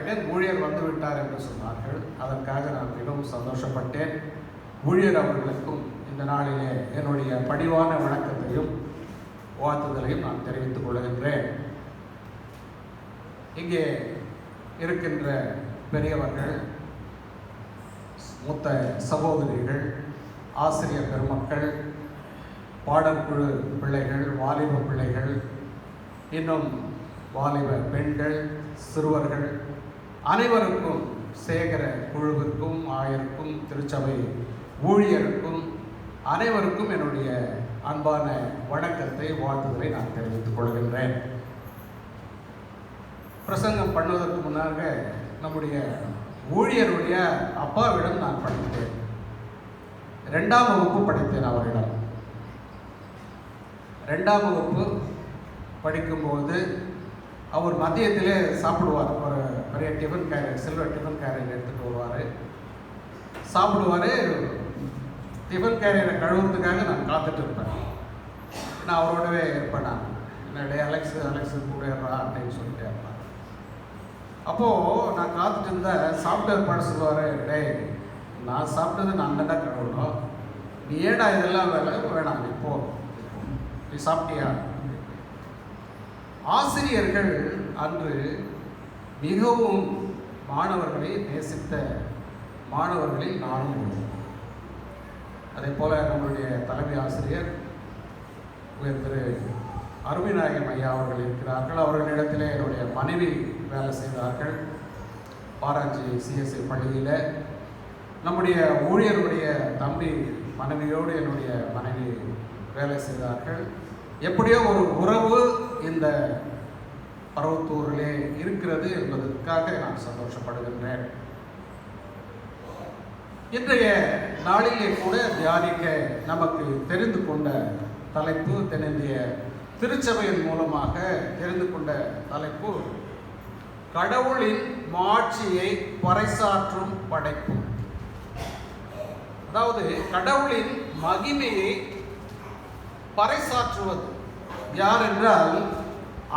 கேட்டேன். ஊழியர் வந்து விட்டார் என்று சொன்னார்கள். அதற்காக நான் மிகவும் சந்தோஷப்பட்டேன். ஊழியர் அவர்களுக்கும் இந்த நாளிலே என்னுடைய பணிவான வணக்கத்தையும் வாழ்த்துதலையும் நான் தெரிவித்துக் கொள்கின்றேன். இங்கே இருக்கின்ற பெரியவர்கள், மூத்த சகோதரிகள், ஆசிரியர் பெருமக்கள், பாடற்குழு பிள்ளைகள், வாலிப பிள்ளைகள், இன்னும் வாலிப பெண்கள், சிறுவர்கள் அனைவருக்கும், சேகர குழுவிற்கும், ஆயருக்கும், திருச்சபை ஊழியருக்கும் அனைவருக்கும் என்னுடைய அன்பான வணக்கத்தை, வாழ்த்துதலை நான் தெரிவித்துக் கொள்கின்றேன். பிரசங்கம் பண்ணுவதற்கு முன்னாக நம்முடைய ஊழியருடைய அப்பாவிடம் நான் படித்தேன். 2ஆம் வகுப்பு படித்தேன் அவரிடம். 2ஆம் வகுப்பு படிக்கும்போது அவர் மதியத்திலே சாப்பிடுவார். ஒரு பெரிய tiffin carrier, silver tiffin carrier எடுத்துகிட்டு வருவார், சாப்பிடுவார். டிஃபன் கேரியரை கழுவுறதுக்காக நான் காத்துட்டு இருப்பேன். நான் அவரோடவே இருப்பேன். நான் என்னுடைய அலெக்ஸு கூட அப்படின்னு சொல்லிட்டே இருப்பேன். அப்போது நான் காத்துட்டு இருந்தேன். சாப்பிட்டு பாட சொல்லுவார், டேய் நான் சாப்பிட்டது நான் தான் கழுவணும், நீ ஏடா இதெல்லாம் வேணாம், நீ போ, நீ சாப்பிட்டியா? ஆசிரியர்கள் அன்று மிகவும் மாணவர்களை நேசித்த மாணவர்களில் நானும் உண்டு. அதே போல் நம்மளுடைய தலைமை ஆசிரியர் திரு அருமைநாயகம் ஐயா அவர்கள் இருக்கிறார்கள். அவர்களிடத்திலே என்னுடைய மனைவி வேலை செய்தார்கள். பாராஞ்சி சிஎஸ்ஐ பள்ளியில் நம்முடைய ஊழியருடைய தம்பி மனைவியோடு என்னுடைய மனைவி வேலை செய்தார்கள். எப்படியோ ஒரு உறவு இந்த பர்வத்தூரிலே இருக்கிறது என்பதற்காக நான் சந்தோஷப்படுகின்றேன். இன்றைய நாளிலே கூட தியானிக்க நமக்கு தெரிந்து கொண்ட தலைப்பு, தென்னிந்திய திருச்சபையின் மூலமாக தெரிந்து கொண்ட தலைப்பு, கடவுளின் மாட்சியை பறைசாற்றும் படைப்பு. அதாவது கடவுளின் மகிமையை பறைசாற்றுவது யார் என்றால்,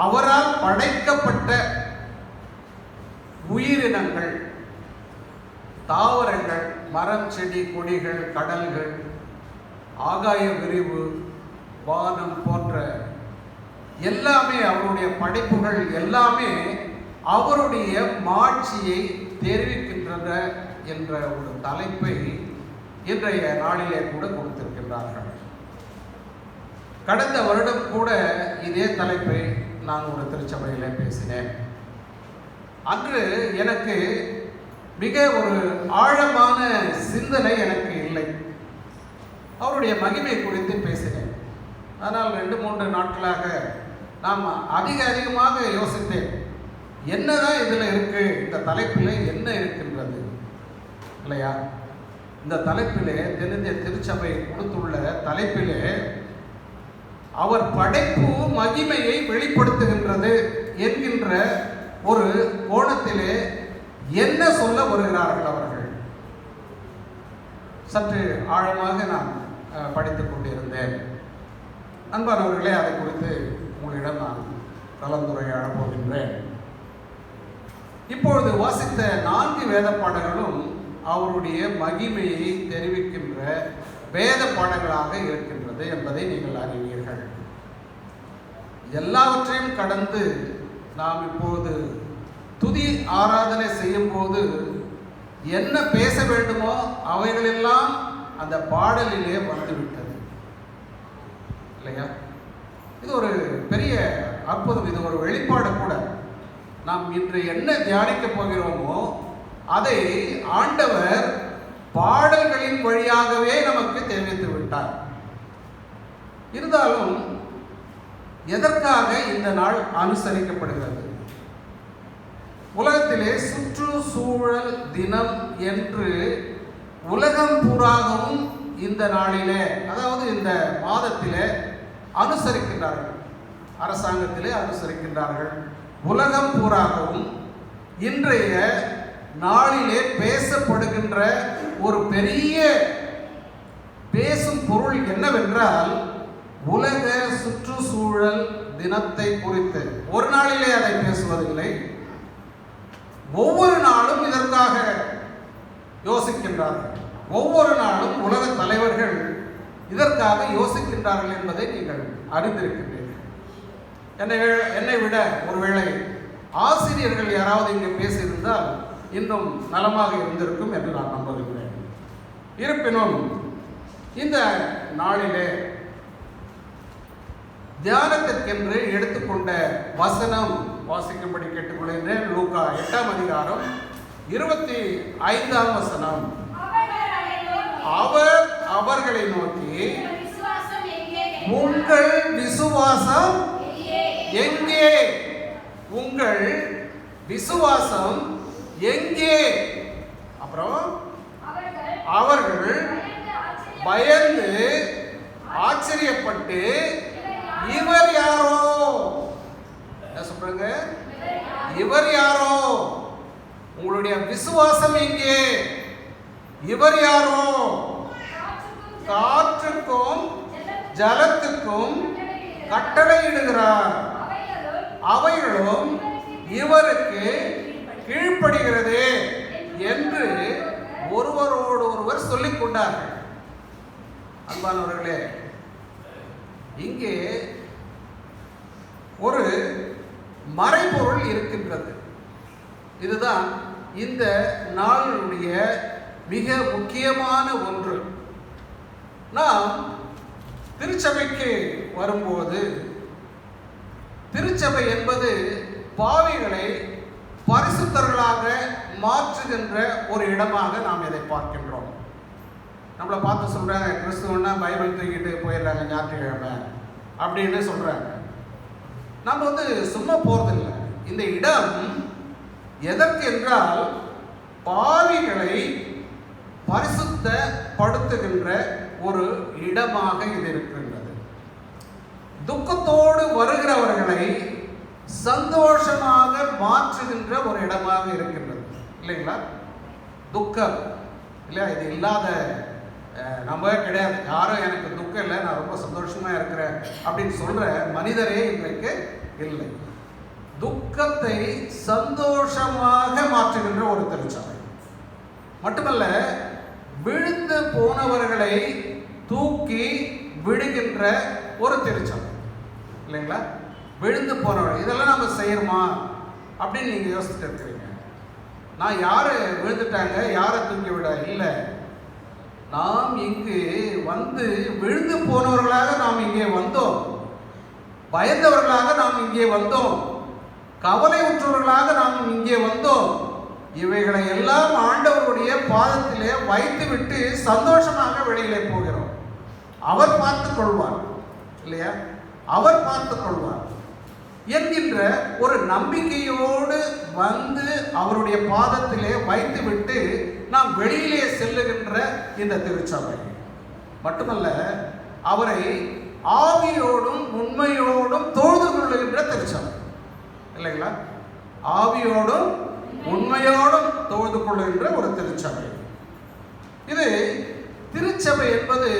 அவரால் படைக்கப்பட்ட உயிரினங்கள், தாவரங்கள், மரம், செடி, கொடிகள், கடல்கள், ஆகாய விரிவு, வானம் போன்ற எல்லாமே, அவருடைய படைப்புகள் எல்லாமே அவருடைய மாட்சியை தெரிவிக்கின்றன என்ற ஒரு தலைப்பை இன்றைய நாளிலே கூட கொடுத்திருக்கின்றார்கள். கடந்த வருடம் கூட இதே தலைப்பை நான் ஒரு திருச்சபையிலே பேசினேன். அன்று எனக்கு மிக ஒரு ஆழமான சிந்தனை எனக்கு இல்லை. அவருடைய மகிமை குறித்து பேசினேன். ஆனால் 2-3 நாட்களாக நாம் அதிகமாக யோசித்தேன், என்னதான் இதில் இருக்கு, இந்த தலைப்பில் என்ன இருக்கின்றது இல்லையா? இந்த தலைப்பிலே, தென்னிந்திய திருச்சபை கொடுத்துள்ள தலைப்பிலே, அவர் படைப்பு மகிமையை வெளிப்படுத்துகின்றது என்கின்ற ஒரு கோணத்திலே என்ன சொல்ல வருகிறார்கள் அவர்கள்? சற்று ஆழமாக நான் படித்துக் கொண்டிருந்தேன். அன்பானவர்களே, அதை குறித்து உங்களிடம் நான் கலந்துரையாட போகின்றேன். இப்பொழுது வாசித்த 4 வேத பாடங்களும் அவருடைய மகிமையை தெரிவிக்கின்ற வேத பாடங்களாக இருக்கின்றது என்பதை நீங்கள் அறிவீர்கள். எல்லாவற்றையும் கடந்து நாம் இப்போது துதி ஆராதனை செய்யும் போது என்ன பேச வேண்டுமோ அவைகளெல்லாம் அந்த பாடலிலே வந்துவிட்டது இல்லையா? இது ஒரு பெரிய அற்புதம். இது ஒரு வெளிப்பாடு கூட. நாம் இன்று என்ன தியானிக்க போகிறோமோ அதை ஆண்டவர் பாடல்களின் வழியாகவே நமக்கு தெரிவித்து விட்டார். இருந்தாலும் எதற்காக இந்த நாள் அனுசரிக்கப்படுகிறது? உலகத்திலே சுற்றுச்சூழல் தினம் என்று உலகம் பூராகவும் இந்த நாளிலே, அதாவது இந்த மாதத்திலே அனுசரிக்கின்றார்கள். அரசாங்கத்திலே அனுசரிக்கின்றார்கள். உலகம் பூராகவும் இன்றைய நாளிலே பேசப்படுகின்ற ஒரு பெரிய பேசும் பொருள் என்னவென்றால், உலக சுற்றுச்சூழல் தினத்தை குறித்து. ஒரு நாளிலே அதை பேசுவதில்லை, ஒவ்வொரு ஒன்றாக யோசிக்கின்றார்கள். ஒவ்வொரு நாளும் உலக தலைவர்கள் இதற்காக யோசிக்கின்றார்கள் என்பதை நீங்கள் அறிந்திருக்கின்றீர்கள். என்னை விட ஒருவேளை ஆசிரியர்கள் யாராவது இங்கே பேசியிருந்தால் இன்னும் நலமாக இருந்திருக்கும் என்று நான் நம்புகிறேன். இருப்பினும் இந்த நாளிலே தியானத்திற்கென்று எடுத்துக்கொண்ட வசனம் வாசிக்கும்படி கேட்டுக்கொள்கிறேன். லூக்கா 8ஆம் அதிகாரம் 25ஆம் வசனம். அவர் அவர்களை நோக்கி, உங்கள் விசுவாசம் எங்கே? உங்கள் விசுவாசம் எங்கே? அப்புறம் அவர்கள் பயந்து ஆச்சரியப்பட்டு, இவர் யாரோ? என்ன சொல்றாங்க? இவர் யாரோ? உங்களுடைய விசுவாசம் எங்கே? இவர் யாரோ? காற்றுக்கும் ஜலத்துக்கும் கட்டளையிடுகிறார், அவைகளும் இவருக்கு கீழ்ப்படுகிறது என்று ஒருவரோடு ஒருவர் சொல்லிக் கொண்டார்கள். அன்பானவர்களே, இங்கே ஒரு மறைபொருள் இருக்கின்றது. இதுதான் இந்த நாளுடைய மிக முக்கியமான ஒன்று. நாம் திருச்சபைக்கு வரும்போது, திருச்சபை என்பது பாவிகளை பரிசுத்தர்களாக மாற்றுகின்ற ஒரு இடமாக நாம் இதை பார்க்கின்றோம். நம்மளை பார்த்து சொல்கிறாங்க, கிறிஸ்துவன்னா பைபிள் தூக்கிட்டு போயிடுறாங்க ஞாயிற்றுக்கிழமை அப்படின்னு சொல்கிறாங்க. நம்ம சும்மா போகிறதில்லை. இந்த இடம் எதற்கு என்றால் பாவிகளை பரிசுத்தப்படுத்துகின்ற ஒரு இடமாக இது இருக்கின்றது. துக்கத்தோடு வருகிறவர்களை சந்தோஷமாக மாற்றுகின்ற ஒரு இடமாக இருக்கின்றது. இல்லைங்களா? துக்கம் இல்லையா, இது இல்லாத நம்ம கிடையாது. யாரும் எனக்கு துக்கம் இல்லை, நான் ரொம்ப சந்தோஷமா இருக்கிறேன் அப்படின்னு சொல்ற மனிதரே இன்றைக்கு இல்லை. துக்கத்தை சந்தோஷமாக மாற்றுகின்ற ஒரு திருச்சபை மட்டுமல்ல, விழுந்து போனவர்களை தூக்கி விடுகின்ற ஒரு திருச்சபை. இல்லைங்களா? விழுந்து போனவர்கள் இதெல்லாம் நம்ம செய்யணுமா அப்படின்னு நீங்க யோசிச்சுட்டு இருக்கிறீங்க. நான் யாரு விழுந்துட்டாங்க, யாரை தூக்கி விட இல்லை. நாம் இங்கு விழுந்து போனவர்களாக நாம் இங்கே வந்தோம். பயந்தவர்களாக நாம் இங்கே வந்தோம். கவலை உற்றவர்களாக நாம் இங்கே வந்தோம். இவைகளை எல்லாம் ஆண்டவருடைய பாதத்திலே வைத்துவிட்டு சந்தோஷமாக வெளியிலே போகிறோம். அவர் பார்த்துக் கொள்வார், இல்லையா? அவர் பார்த்துக் கொள்வார் என்கின்ற ஒரு நம்பிக்கையோடு அவருடைய பாதத்திலே வைத்துவிட்டு நாம் வெளியிலே செல்லுகின்ற இந்த திருச்சபை மட்டுமல்ல, அவரை ஆவியோடும் உண்மையோடும் தொழுது கொள்ளுகின்ற திருச்சபை. இல்லைங்களா? ஆவியோடும் உண்மையோடும் தொழுது கொள்ளுகின்ற ஒரு திருச்சபை. இது திருச்சபை என்பது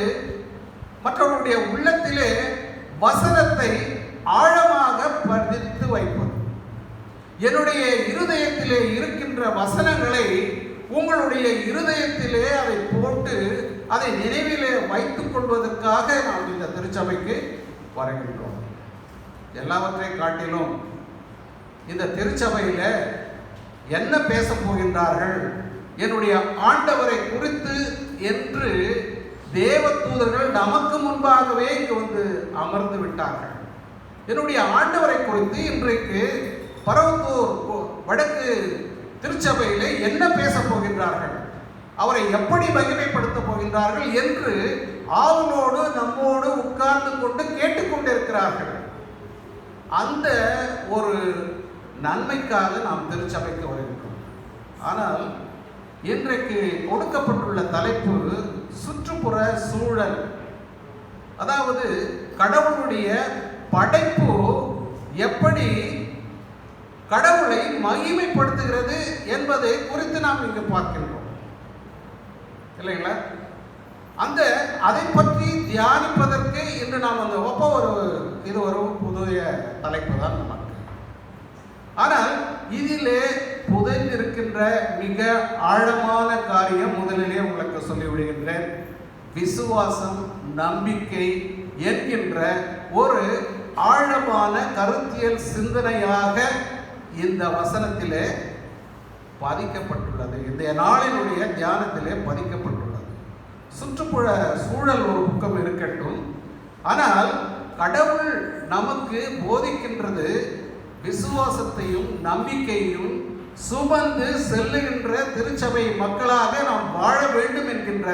மற்றவருடைய உள்ளத்திலே வசனத்தை ஆழமாக பதித்து வைப்பது. என்னுடைய இருதயத்திலே இருக்கின்ற வசனங்களை உங்களுடைய இருதயத்திலே அதை போட்டு அதை நினைவிலே வைத்துக் கொள்வதற்காக நாம் இந்த திருச்சபைக்கு வருகின்றோம். எல்லாவற்றை காட்டிலும் இந்த திருச்சபையில என்ன பேச போகின்றார்கள், என்னுடைய ஆண்டவரை குறித்து என்று தேவ தூதர்கள் நமக்கு முன்பாகவே இங்கு அமர்ந்து விட்டார்கள். என்னுடைய ஆண்டவரை குறித்து இன்றைக்கு பரவத்தூர் வடக்கு திருச்சபையிலே என்ன பேச போகின்றார்கள், அவரை எப்படி மகிமைப்படுத்த போகின்றார்கள் என்று ஆவலோடு நம்மோடு உட்கார்ந்து கொண்டு கேட்டுக்கொண்டிருக்கிறார்கள். அந்த ஒரு நன்மைக்காக நாம் திருச்சபைக்கு வருகின்றோம். ஆனால் இன்றைக்கு கொடுக்கப்பட்டுள்ள தலைப்பு சுற்றுப்புற சூழல். அதாவது கடவுளுடைய படைப்பு எப்படி கடவுளை மகிமைப்படுத்துகிறது என்பதை குறித்து நாம் இங்கு பார்க்கின்றோம். இல்லைங்களா? அதை பற்றி தியானிப்பதற்கு இன்று நாம் இது ஒரு புதிய தலைப்பு தான் நமக்கு. ஆனால் இதிலே புதைந்திருக்கின்ற மிக ஆழமான காரியம் முதலிலே உங்களுக்கு சொல்லிவிடுகின்றேன். விசுவாசம், நம்பிக்கை என்கின்ற ஒரு ஆழமான கருத்தியல் சிந்தனையாக இந்த வசனத்திலே பதிக்கப்பட்டுள்ளது. இந்த நாளினுடைய தியானத்திலே பதிக்கப்பட்டுள்ளது. சுற்றுப்புற சூழல் ஒரு பக்கம் இருக்கட்டும், ஆனால் கடவுள் நமக்கு போதிக்கின்றது விசுவாசத்தையும் நம்பிக்கையும் சுமந்து செல்லுகின்ற திருச்சபை மக்களாக நாம் வாழ வேண்டும் என்கின்ற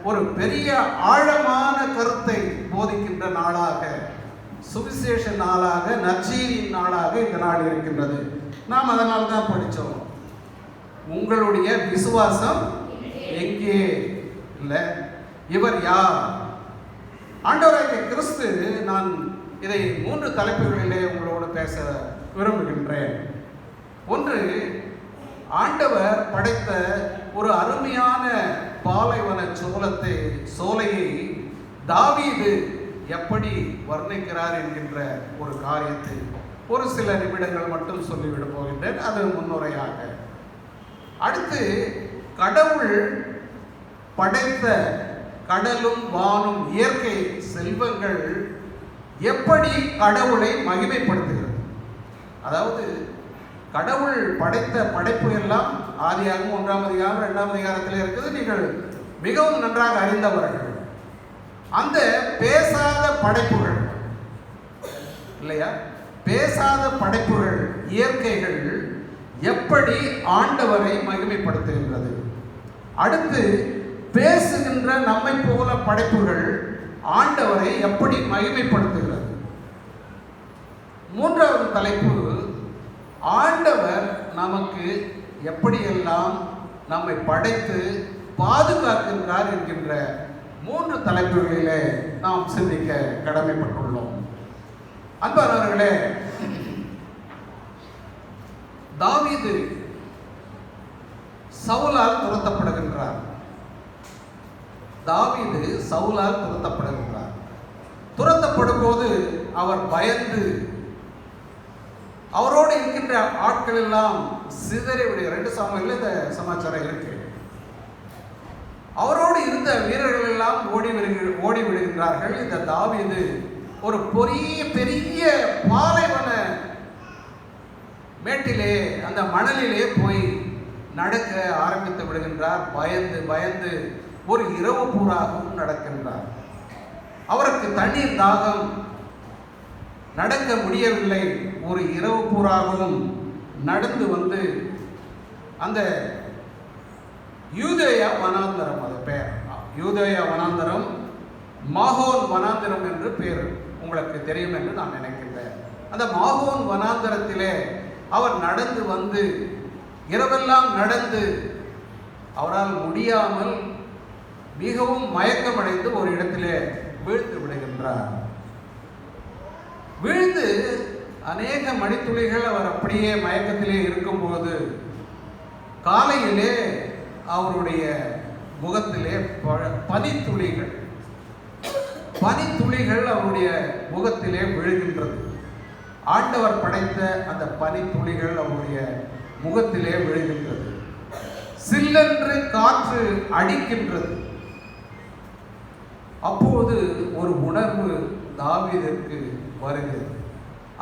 ஒரு பெரிய ஆழமான கருத்தை போதிக்கின்ற நாளாக, சுவிசேஷ நாளாக, நற்செய்தியின் நாளாக இந்த நாள் இருக்கின்றது. நாம் அதனால தான் படித்தோம், உங்களுடைய விசுவாசம் எங்கே? இல்லை, இவர் யார்? ஆண்டவராகிய கிறிஸ்து, நான் இதை 3 தலைப்புகளிலே உங்களோடு பேச விரும்புகின்றேன். ஒன்று, ஆண்டவர் படைத்த ஒரு அருமையான பாலைவன சோலையை தாவீது எப்படி வர்ணிக்கிறார் என்கின்ற ஒரு காரியத்தை ஒரு சில நிமிடங்கள் மட்டும் சொல்லிவிட போகின்றேன், அது முன்னுரையாக. அடுத்து, கடவுள் படைத்த கடலும் வானும் இயற்கை செல்வங்கள் எப்படி கடவுளை மகிமைப்படுத்துகிறது. அதாவது கடவுள் படைத்த படைப்பு எல்லாம் ஆதியாகமம் 1ஆம் அதிகாரம் 2ஆம் அதிகாரத்தில் இருக்குது. நீங்கள் மிகவும் நன்றாக அறிந்தவர்கள். அந்த பேசாத படைப்புகள் இல்லையா, பேசாத படைப்புகள், இயற்கைகள் எப்படி ஆண்டவரை மகிமைப்படுத்துகின்றது. அடுத்து, பேசுகின்ற நம்மை போல படைப்புகள் ஆண்டவரை எப்படி மகிமைப்படுத்துகிறது. 3வது தலைப்பு, ஆண்டவர் நமக்கு எப்படியெல்லாம் நம்மை படைத்து பாதுகாக்கின்றார் என்கின்ற 3 தலைப்புகளிலே நாம் சிந்திக்க கடமைப்பட்டுள்ளோம். அன்பானவர்களே, தாவீது சவுலால் துரத்தப்படுகின்றார். துரத்தப்படும் போது அவர் பயந்து, அவரோடு இருக்கின்ற ஆட்கள் எல்லாம் சிதறி விடுகிற 2 சாமுவேல்ல இந்த சமாச்சாரம் இருக்கு. அவரோடு இருந்த வீரர்கள் எல்லாம் ஓடி விடுகின்றார்கள். இந்த தாவீது ஒரு பெரிய பாலைவன மேட்டிலே, அந்த மணலிலே போய் நடக்க ஆரம்பித்து விடுகின்றார். பயந்து ஒரு இரவு பூராகவும் நடக்கின்றார். அவருக்கு தண்ணீர் தாகம், நடக்க முடியவில்லை. ஒரு இரவு பூராகவும் நடந்து வந்து அந்த யூதேயா வனாந்தரம், அது பெயர் யூதேயா வனாந்தரம், மாகோன் வனாந்தரம் என்று பேர் உங்களுக்கு தெரியும் என்று நான் நினைக்கின்றேன். அந்த மாகோன் வனாந்தரத்திலே அவர் நடந்து வந்து இரவெல்லாம் நடந்து அவரால் முடியாமல் மிகவும் மயக்கமடைந்து ஒரு இடத்திலே வீழ்ந்து விடுகின்றார். வீழ்ந்து அநேக மணித்துளிகள் அவர் அப்படியே மயக்கத்திலே இருக்கும்போது காலையிலே அவருடைய முகத்திலே பனித்துளிகள் அவருடைய முகத்திலே விழுகின்றது. ஆண்டவர் படைத்த அந்த பனித்துளிகள் அவருடைய முகத்திலே விழுகின்றது. சில்லென்று காற்று அடிக்கின்றது. அப்போது ஒரு உணர்வு தாவீதுக்கு வருகிறது.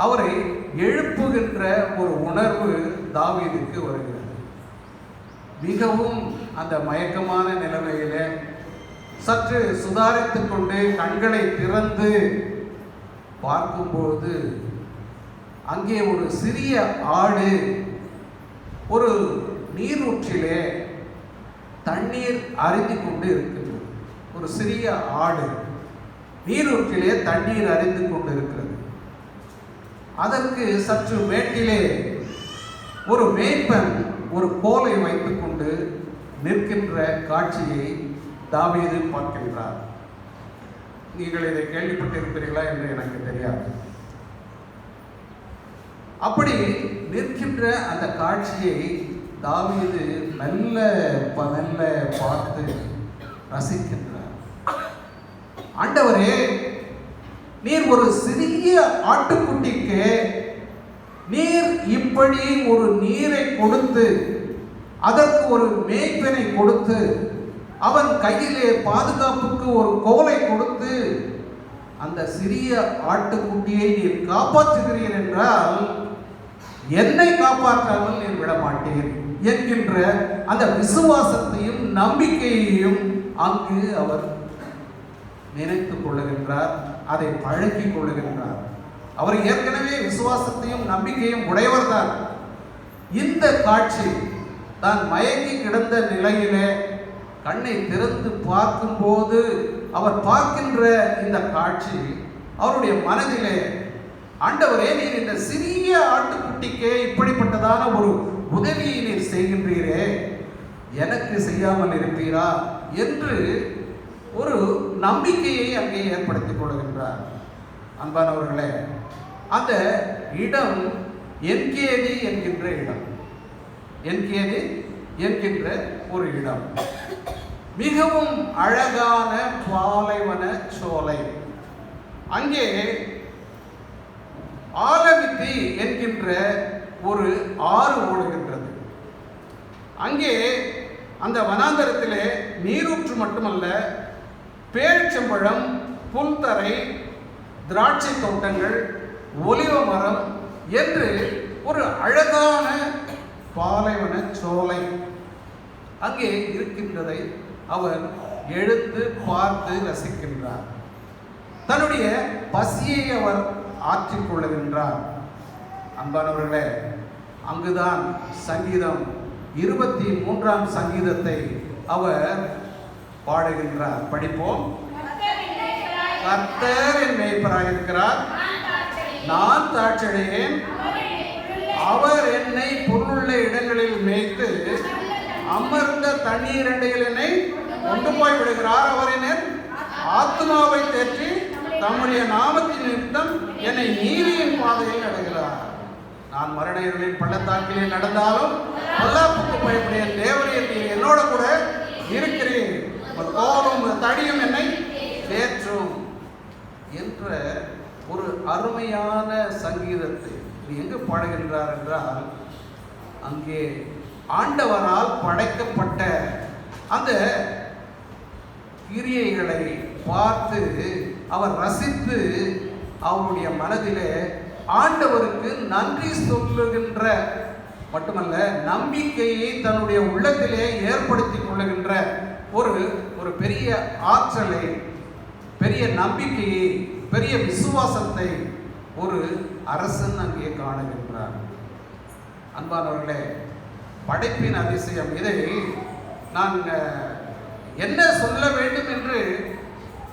அவரை எழுப்புகின்ற ஒரு உணர்வு தாவீதுக்கு வருகிறது. மிகவும் அந்த மயக்கமான நிலைமையிலே சற்று சுதாரித்துக் கொண்டு கண்களை திறந்து பார்க்கும்போது அங்கே ஒரு சிறிய ஆடு ஒரு நீரூற்றிலே தண்ணீர் அருந்தி கொண்டு இருக்கின்றது. ஒரு சிறிய ஆடு நீரூற்றிலே தண்ணீர் அருந்தி கொண்டு இருக்கிறது. அதற்கு சற்று மேட்டிலே ஒரு மேய்ப்பன் ஒரு கோலை வைத்துக் கொண்டு நிற்கின்ற காட்சியை தாவீது பார்க்கின்றார். நீங்கள் இதை கேள்விப்பட்டிருப்பீர்களா என்று எனக்கு தெரியாது. அப்படி நிற்கின்ற அந்த காட்சியை தாவீது மெல்ல பார்த்து ரசிக்கின்றார். ஆண்டவரே, நீர் ஒரு சிறிய ஆட்டுக்குட்டிக்கு நீர் இப்படி ஒரு நீரை கொடுத்து அதற்கு ஒரு மேய்ப்பனை கொடுத்து அவன் கையிலே பாதுகாப்புக்கு ஒரு கோலை கொடுத்து அந்த சிறிய ஆட்டுக்குட்டியை நீர் காப்பாற்றுகிறீர் என்றால் என்னை காப்பாற்றாமல் நீர் விடமாட்டீர் என்கின்ற அந்த விசுவாசத்தையும் நம்பிக்கையையும் அங்கு அவர் நினைத்துக் கொள்ளுகின்றார், அதை பழக்கிக் கொள்ளுகின்றார். அவர் ஏற்கனவே விசுவாசத்தையும் நம்பிக்கையும் உடையவர்தான். இந்த காட்சி தான் மயங்கி கிடந்த நிலையிலே கண்ணை திறந்து பார்க்கும்போது அவர் பார்க்கின்ற இந்த காட்சி அவருடைய மனதிலே, ஆண்டவரே, நீர் இந்த சிறிய ஆட்டுக்குட்டிக்கே இப்படிப்பட்டதான ஒரு உதவியை நீர் செய்கின்றீரே, எனக்கு செய்யாமல் இருப்பீரா என்று ஒரு நம்பிக்கையை அங்கே ஏற்படுத்திக் கொள்கின்றார். அன்பானவர்களே, அந்த இடம் என்கேதி என்கின்ற இடம், என்கேதி என்கின்ற ஒரு இடம், மிகவும் அழகான பாலைவன சோலை. அங்கே ஆலவித்தி என்கின்ற ஒரு ஆறு ஓடுகின்றது. அங்கே அந்த வனாந்தரத்திலே நீரூற்று மட்டுமல்ல, பேரிச்சம்பழம், புல்தரை, திராட்சை தோட்டங்கள், ஒலிவ மரம் என்று ஒரு அழகான பாலைவன சோலை அங்கே இருக்கின்றதை அவர் எழுந்து பார்த்து ரசிக்கின்றார். தன்னுடைய பசியை அவர் ஆற்றிக் கொள்ளுகின்றார். அன்பானவர்களே, அங்குதான் சங்கீதம் 23ஆம் சங்கீதத்தை அவர் பாடுகின்றார். படிப்போம். கர்த்தர் என் மேய்ப்பராயிருக்கிறார், நான் தாட்சியடையேன். அவர் என்னை புல்லுள்ள இடங்களில் மேய்த்து அமர்ந்த தண்ணீர் அண்டையில் என்னை கொண்டு போய் விடுகிறார். அவர் என் ஆத்மாவை தேற்றி தம்முடைய நாமத்தின் நிமித்தம் என்னை நீதியின் பாதையில் நடக்கிறார். நான் மரண இருளின் பள்ளத்தாக்கிலே நடந்தாலும் பொல்லாப்புக்கு பயப்படைய தேவரீர் நீர் என்னோட கூட இருக்கிறேன், கோலும் தடியும் என்னை தேற்றும் என்ற ஒரு அருமையான சங்கீதத்தை எங்கு பாடுகின்றார் என்றால், அங்கே ஆண்டவரால் படைக்கப்பட்ட அந்த கிரியைகளை பார்த்து அவர் ரசித்து அவருடைய மனதிலே ஆண்டவருக்கு நன்றி சொல்லுகின்ற மட்டுமல்ல, நம்பிக்கையை தன்னுடைய உள்ளத்திலே ஏற்படுத்தி கொள்ளுகின்ற ஒரு பெரிய ஆற்றலை, பெரிய நம்பிக்கையை, பெரிய விசுவாசத்தை ஒரு அரசன் அங்கே காணுகின்றார். அன்பானவர்களே, படைப்பின் அதிசயம். இதை நான் என்ன சொல்ல வேண்டும் என்று,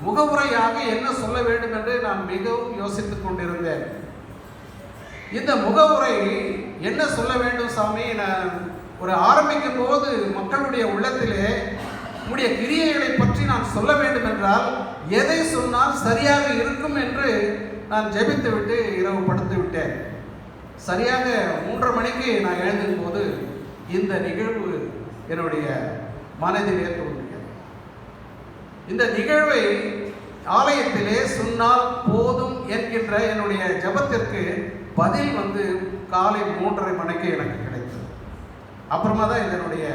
முகவுரையாக என்ன சொல்ல வேண்டும் என்று நான் மிகவும் யோசித்துக் கொண்டிருந்தேன். இந்த முகவுரை என்ன சொல்ல வேண்டும் சாமி, நான் ஒரு ஆரம்பிக்கும் போது மக்களுடைய உள்ளத்திலே உடைய கிரியைகளை பற்றி நான் சொல்ல வேண்டும் என்றால் எதை சொன்னால் சரியாக இருக்கும் என்று நான் ஜெபித்து விட்டு இரவு படுத்து விட்டேன். சரியாக 3:30 மணிக்கு நான் எழுந்தும் போது இந்த நிகழ்வு என்னுடைய மனதிலே தோன்றியது. இந்த நிகழ்வை ஆலயத்திலே சொன்னால் போதும் என்கின்ற என்னுடைய ஜெபத்திற்கு பதில் காலை 3:30 மணிக்கு எனக்கு கிடைத்தது. அப்புறமா தான் இதனுடைய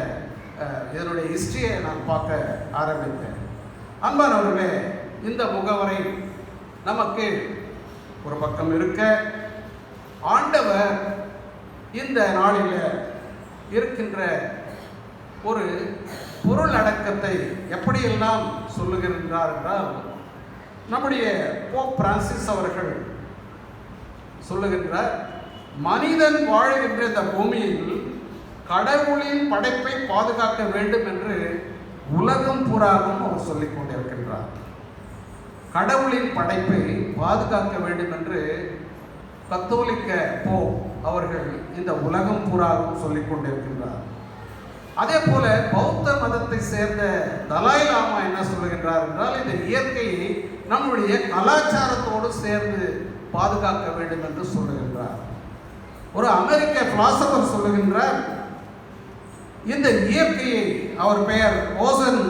ஹிஸ்டரியை நான் பார்க்க ஆரம்பித்தேன். அன்பானவர்களே, இந்த முகவரை நமக்கு ஒரு பக்கம் இருக்க, ஆண்டவர் இந்த நாளில் இருக்கின்ற ஒரு பொருள் அடக்கத்தை எப்படியெல்லாம் சொல்லுகின்றார் என்றால், நம்முடைய போப் பிரான்சிஸ் அவர்கள் சொல்லுகின்றார், மனிதன் வாழுகின்ற இந்த பூமியில் கடவுளின் படைப்பை பாதுகாக்க வேண்டும் என்று உலகம் பூராகவும் அவர் சொல்லிக் கொண்டிருக்கின்றார். கடவுளின் படைப்பை பாதுகாக்க வேண்டும் என்று கத்தோலிக்க போப் அவர்கள் இந்த உலகம் பூராகவும் சொல்லிக் கொண்டிருக்கின்றார். அதே போல பௌத்த மதத்தை சேர்ந்த தலாய் லாமா என்ன சொல்லுகின்றார் என்றால், இந்த இயற்கையை நம்முடைய கலாச்சாரத்தோடு சேர்ந்து பாதுகாக்க வேண்டும் என்று சொல்லுகின்றார். ஒரு அமெரிக்க பிலாசபர் சொல்லுகின்றார், இந்த இயற்கையை, அவர் பெயர் ஓசன்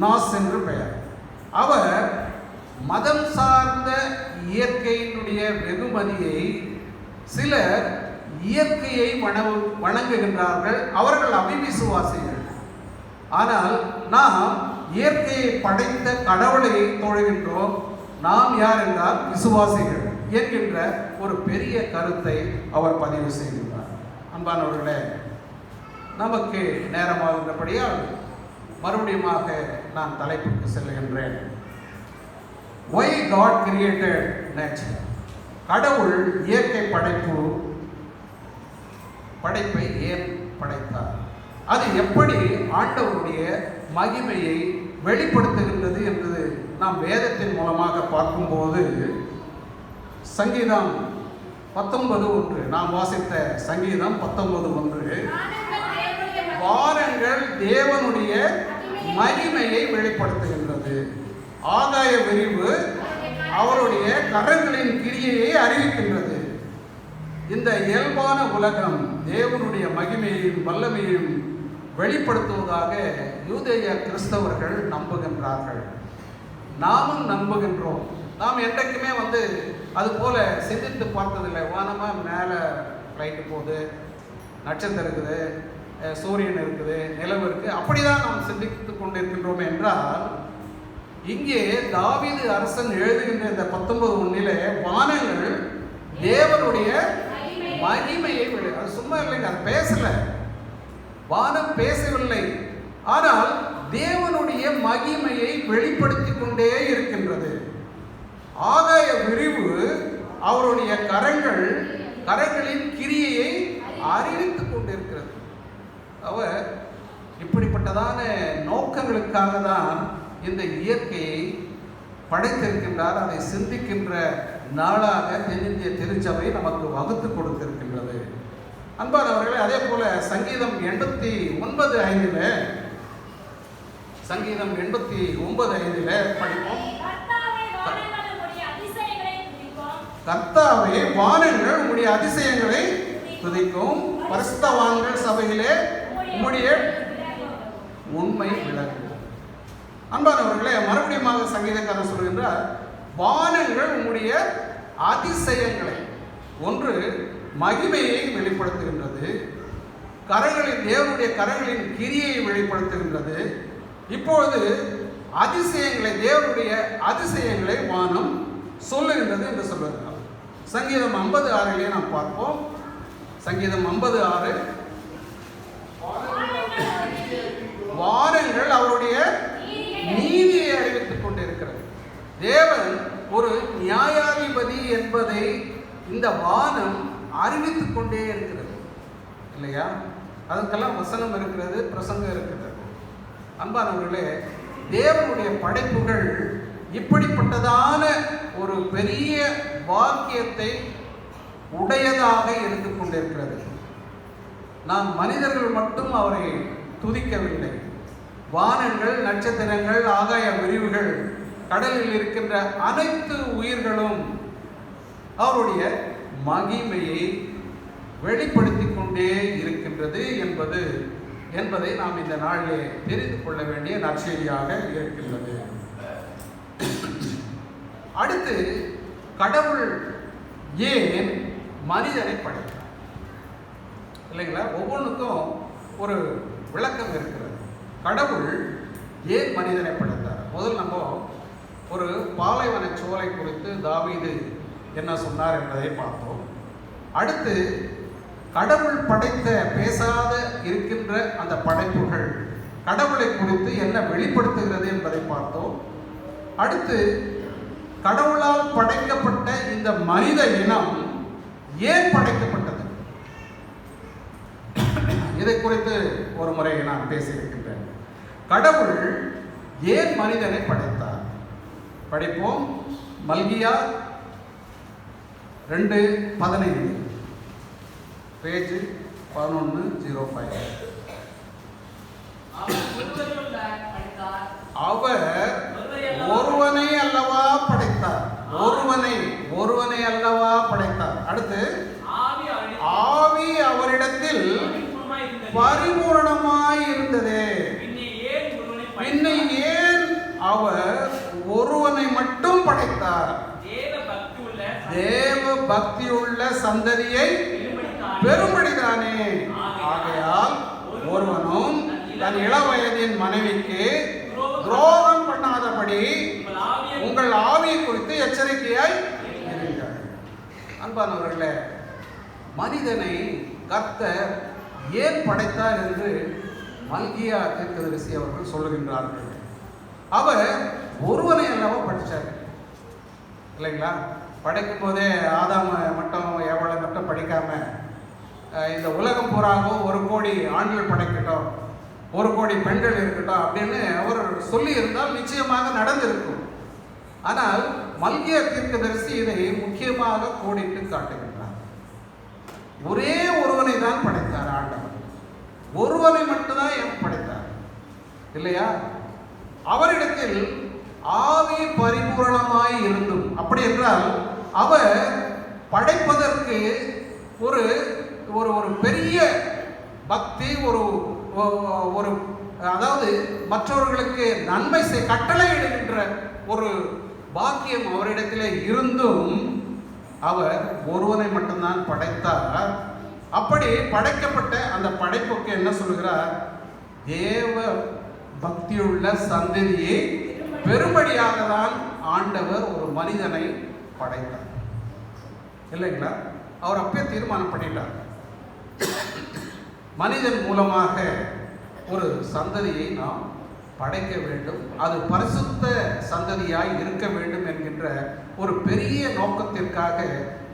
நாஸ் என்று பெயர், அவர் மதம் சார்ந்த இயற்கையினுடைய வெகுமதியை சிலர் இயற்கையை வணங்குகின்றார்கள், அவர்கள் அவிவிசுவாசிகள். ஆனால் நாம் இயற்கையை படைத்த கடவுளை தொழுகின்றோம். நாம் யார் என்றால் விசுவாசிகள் என்கின்ற ஒரு பெரிய கருத்தை அவர் பதிவு செய்கின்றார். அன்பானவர்களே, நமக்கு நேரமாகின்றபடியால் மறுபடியுமாக நான் தலைப்புக்கு செல்லுகின்றேன். Why God created nature? கடவுள் இயற்கை படைப்பை ஏன் படைத்தார்? அது எப்படி ஆண்டவருடைய மகிமையை வெளிப்படுத்துகின்றது என்பது நாம் வேதத்தின் மூலமாக பார்க்கும்போது சங்கீதம் 19:1 நாம் வாசித்த சங்கீதம் 19:1 வானங்கள் தேவனுடைய மகிமையை வெளிப்படுத்துகின்றது, ஆகாய விரிவு அவருடைய கரங்களின் கிரியையை அறிவிக்கின்றது. இந்த இயல்பான உலகம் தேவனுடைய மகிமையையும் வல்லமையையும் வெளிப்படுத்துவதாக யூதேய கிறிஸ்தவர்கள் நம்புகின்றார்கள். நாமும் நம்புகின்றோம். நாம் என்றைக்குமே அது போல சிந்தித்து பார்த்ததில்லை. வானமாக மேலே ஃப்ளைட்டு போகுது, நட்சத்திரம் இருக்குது, சூரியன் இருக்குது, நிலவு இருக்குது, அப்படிதான் நாம் சிந்தித்து கொண்டிருக்கின்றோம் என்றால், இங்கே தாவீது அரசன் எழுதுகின்ற இந்த 19:1 வானங்கள் தேவனுடைய மகிமையை அது சும்மா இல்லைங்க, அது பேசல, வானம் பேசவில்லை, ஆனால் தேவனுடைய மகிமையை வெளிப்படுத்தி கொண்டே இருக்கின்றது. ஆகாய விரிவு அவருடைய கரங்களின் கிரியையை அறிவித்துக் கொண்டிருக்கிறது. அவர் இப்படிப்பட்டதான நோக்கங்களுக்காக தான் இந்த இயற்கையை படைத்திருக்கின்றார். அதை சிந்திக்கின்ற நாளாக தென்னிந்திய திருச்சபை நமக்கு வகுத்து கொடுத்திருக்கின்றது. அன்பானவர்களே, அதே போல சங்கீதம் 89:5 சங்கீதம் 89:5 படிப்போம். கர்த்தாவே வானங்கள் உம்முடைய அதிசயங்களை துதிக்கும், பரிசுத்தவான்கள் சபையிலே உம்முடைய உண்மை விளக்கும். அன்பானவர்களே, மறுபடியும் சங்கீதக்காரர் சொல்கின்றார், வானங்கள் உம்முடைய அதிசயங்களை, ஒன்று மகிமையை வெளிப்படுத்துகின்றது, தேவனுடைய கரங்களின் கிரியையை வெளிப்படுத்துகின்றது. இப்பொழுது அதிசயங்களை, தேவனுடைய அதிசயங்களை வானம் சொல்லுகின்றது என்று சொல்லுகிறார். சங்கீதம் 56 நாம் பார்ப்போம். சங்கீதம் 56 வானங்கள் அவருடைய நீதியை அறிவித்துக் கொண்டிருக்கிறது. தேவன் ஒரு நியாயாதிபதி என்பதை இந்த வானம் அறிவித்துக் கொண்டே இருக்கிறது, இல்லையா? அதுக்கெல்லாம் வசனம் இருக்கிறது, பிரசங்கம் இருக்கிறது. அன்பானவர்களே, தேவனுடைய படைப்புகள் இப்படிப்பட்டதான ஒரு பெரிய வாக்கியத்தை உடையதாக இருந்து கொண்டிருக்கிறது. நாம் மனிதர்கள் மட்டும் அவரை துதிக்கவில்லை. வானங்கள், நட்சத்திரங்கள், ஆகாய விரிவுகள், கடலில் இருக்கின்ற அனைத்து உயிர்களும் அவருடைய மகிமையை வெளிப்படுத்தி கொண்டே இருக்கின்றது என்பதை நாம் இந்த நாளிலே தெரிந்து கொள்ள வேண்டிய நற்செய்தியாக இருக்கின்றது. அடுத்து, கடவுள் ஏன் மனிதனை படைத்தார்? இல்லைங்களா? ஒவ்வொன்றுக்கும் ஒரு விளக்கம் இருக்கிறது. கடவுள் ஏன் மனிதனை படைத்தார்? முதல் நம்ம ஒரு பாலைவன சோலை குறித்து தாவீது என்ன சொன்னார் என்பதை பார்த்தோம். அடுத்து, கடவுள் படைத்த பேசாத இருக்கின்ற அந்த படைப்புகள் கடவுளை குறித்து என்ன வெளிப்படுத்துகிறது என்பதை பார்த்தோம். அடுத்து, கடவுளால் படைக்கப்பட்ட இந்த மனித இனம் ஏன் படைக்கப்பட்டது, இதை குறித்து ஒரு முறை நான் பேசியிருக்கின்றேன். கடவுள் ஏன் மனிதனை படைத்தார்? படிப்போம். மல்கியா 2:15 பேஜ் 1105. அவர் ஒருவனை அல்லவா படைத்தார், ஒருவனை அல்லவா படைத்தார். அடுத்து, ஆவி அவரிடத்தில் பரிபூரணமாய் இருந்ததே, பின்ன ஏன் அவர் ஒருவனை மட்டும் படைத்தார்? தேவ பக்தியுள்ள சந்ததியை பெரும்படிதானே. ஆகையால் ஒருவனும் தன் இளவயதின் மனைவிக்கு துரோகம் பண்ணாதபடி உங்கள் ஆவியை குறித்து எச்சரிக்கையாய் இருங்கள். அன்பானவர்களே, மனிதனை கர்த்தர் ஏன் படைத்தார் என்று மல்கியா தீர்க்கதரிசி அவர்கள் சொல்லுகின்றார்கள். அவர் ஒருவனை அல்லவா படித்தார் இல்லைங்களா? படைக்கும் போதே ஆதாம மட்டும் எவ்வளோ மட்டும் படிக்காம இந்த உலகம் பூராகவும் 1 கோடி ஆண்கள் படைக்கட்டும், 1 கோடி பெண்கள் இருக்கட்டும் அப்படின்னு அவர் சொல்லி இருந்தால் நிச்சயமாக நடந்திருக்கும். ஆனால் மல்கியா தீர்க்கதரிசி இதை முக்கியமாக கோடிட்டு காட்டுகின்றார். ஒரே ஒருவனை தான் படைத்தார் ஆண்டவர், ஒருவனை மட்டும்தான் ஏன் படைத்தார் இல்லையா? அவரிடத்தில் ஆவி பரிபூரணமாய் இருந்தும், அப்படி என்றால் அவர் படைப்பதற்கு ஒரு ஒரு ஒரு பெரிய பக்தி, ஒரு ஒரு அதாவது மற்றவர்களுக்கு நன்மை கட்டளையிடுகின்ற ஒரு பாக்கியம் அவரிடத்திலே இருந்தும் அவர் ஒருவனை மட்டும்தான் படைத்தார். அப்படி படைக்கப்பட்ட அந்த படைப்புக்கு என்ன சொல்கிறார்? தேவ பக்தியுள்ள சந்ததியை பெரும்படியாக தான் ஆண்டவர் ஒரு மனிதனை படைத்தார் இல்லைங்களா? அவர் அப்பே தீர்மானம் பண்ணிட்டார், மனிதன் மூலமாக ஒரு சந்ததியை நாம் படைக்க வேண்டும், அது பரிசுத்த சந்ததியாய் இருக்க வேண்டும் என்கின்ற ஒரு பெரிய நோக்கத்திற்காக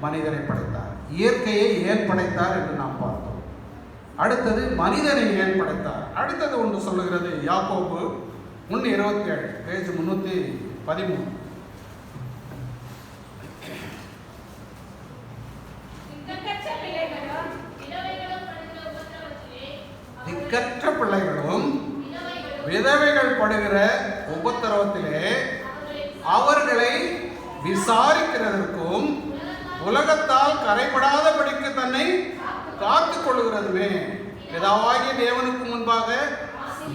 மனிதனை படைத்தார். இயற்கையை ஏன் படைத்தார் என்று நாம் பார்த்தோம். அடுத்தது மனிதனை ஏன் படைத்தார்? அடுத்தது ஒன்று சொல்லுகிறது, யாக்கோபு 3:27 பேஜ் 313. திக்கற்ற பிள்ளைகளும் விதவைகள் படுகிற உபத்திரவத்திலே அவர்களை விசாரிக்கிறதற்கும் உலகத்தால் கரைபடாதபடிக்கு தன்னை காத்துக் கொள்ளுகிறதுமே பிதாவாகிய தேவனுக்கு முன்பாக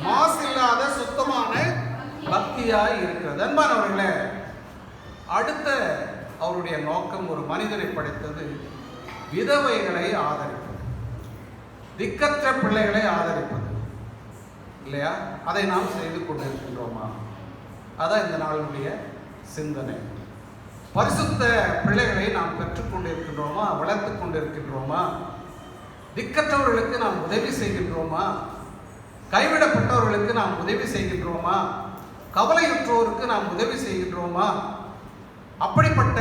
மாசில்லாத சுத்தமான பக்தியாய் இருக்கிறது. அன்பானவர்களே, அடுத்த அவருடைய நோக்கம் ஒரு மனிதனை படைத்தது விதவைகளை ஆதரிப்பது, திக்கற்ற பிள்ளைகளை ஆதரிப்பது இல்லையா? அதை நாம் செய்து கொண்டிருக்கின்றோமா? அதான் இந்த நாளுடைய சிந்தனை. பரிசுத்த பிள்ளைகளை நாம் பெற்றுக்கொண்டிருக்கின்றோமா? வளர்த்து கொண்டிருக்கின்றோமா? திக்கற்றவர்களுக்கு நாம் உதவி செய்கின்றோமா? கைவிடப்பட்டவர்களுக்கு நாம் உதவி செய்கின்றோமா? கவலையுற்றோருக்கு நாம் உதவி செய்கின்றோமா? அப்படிப்பட்ட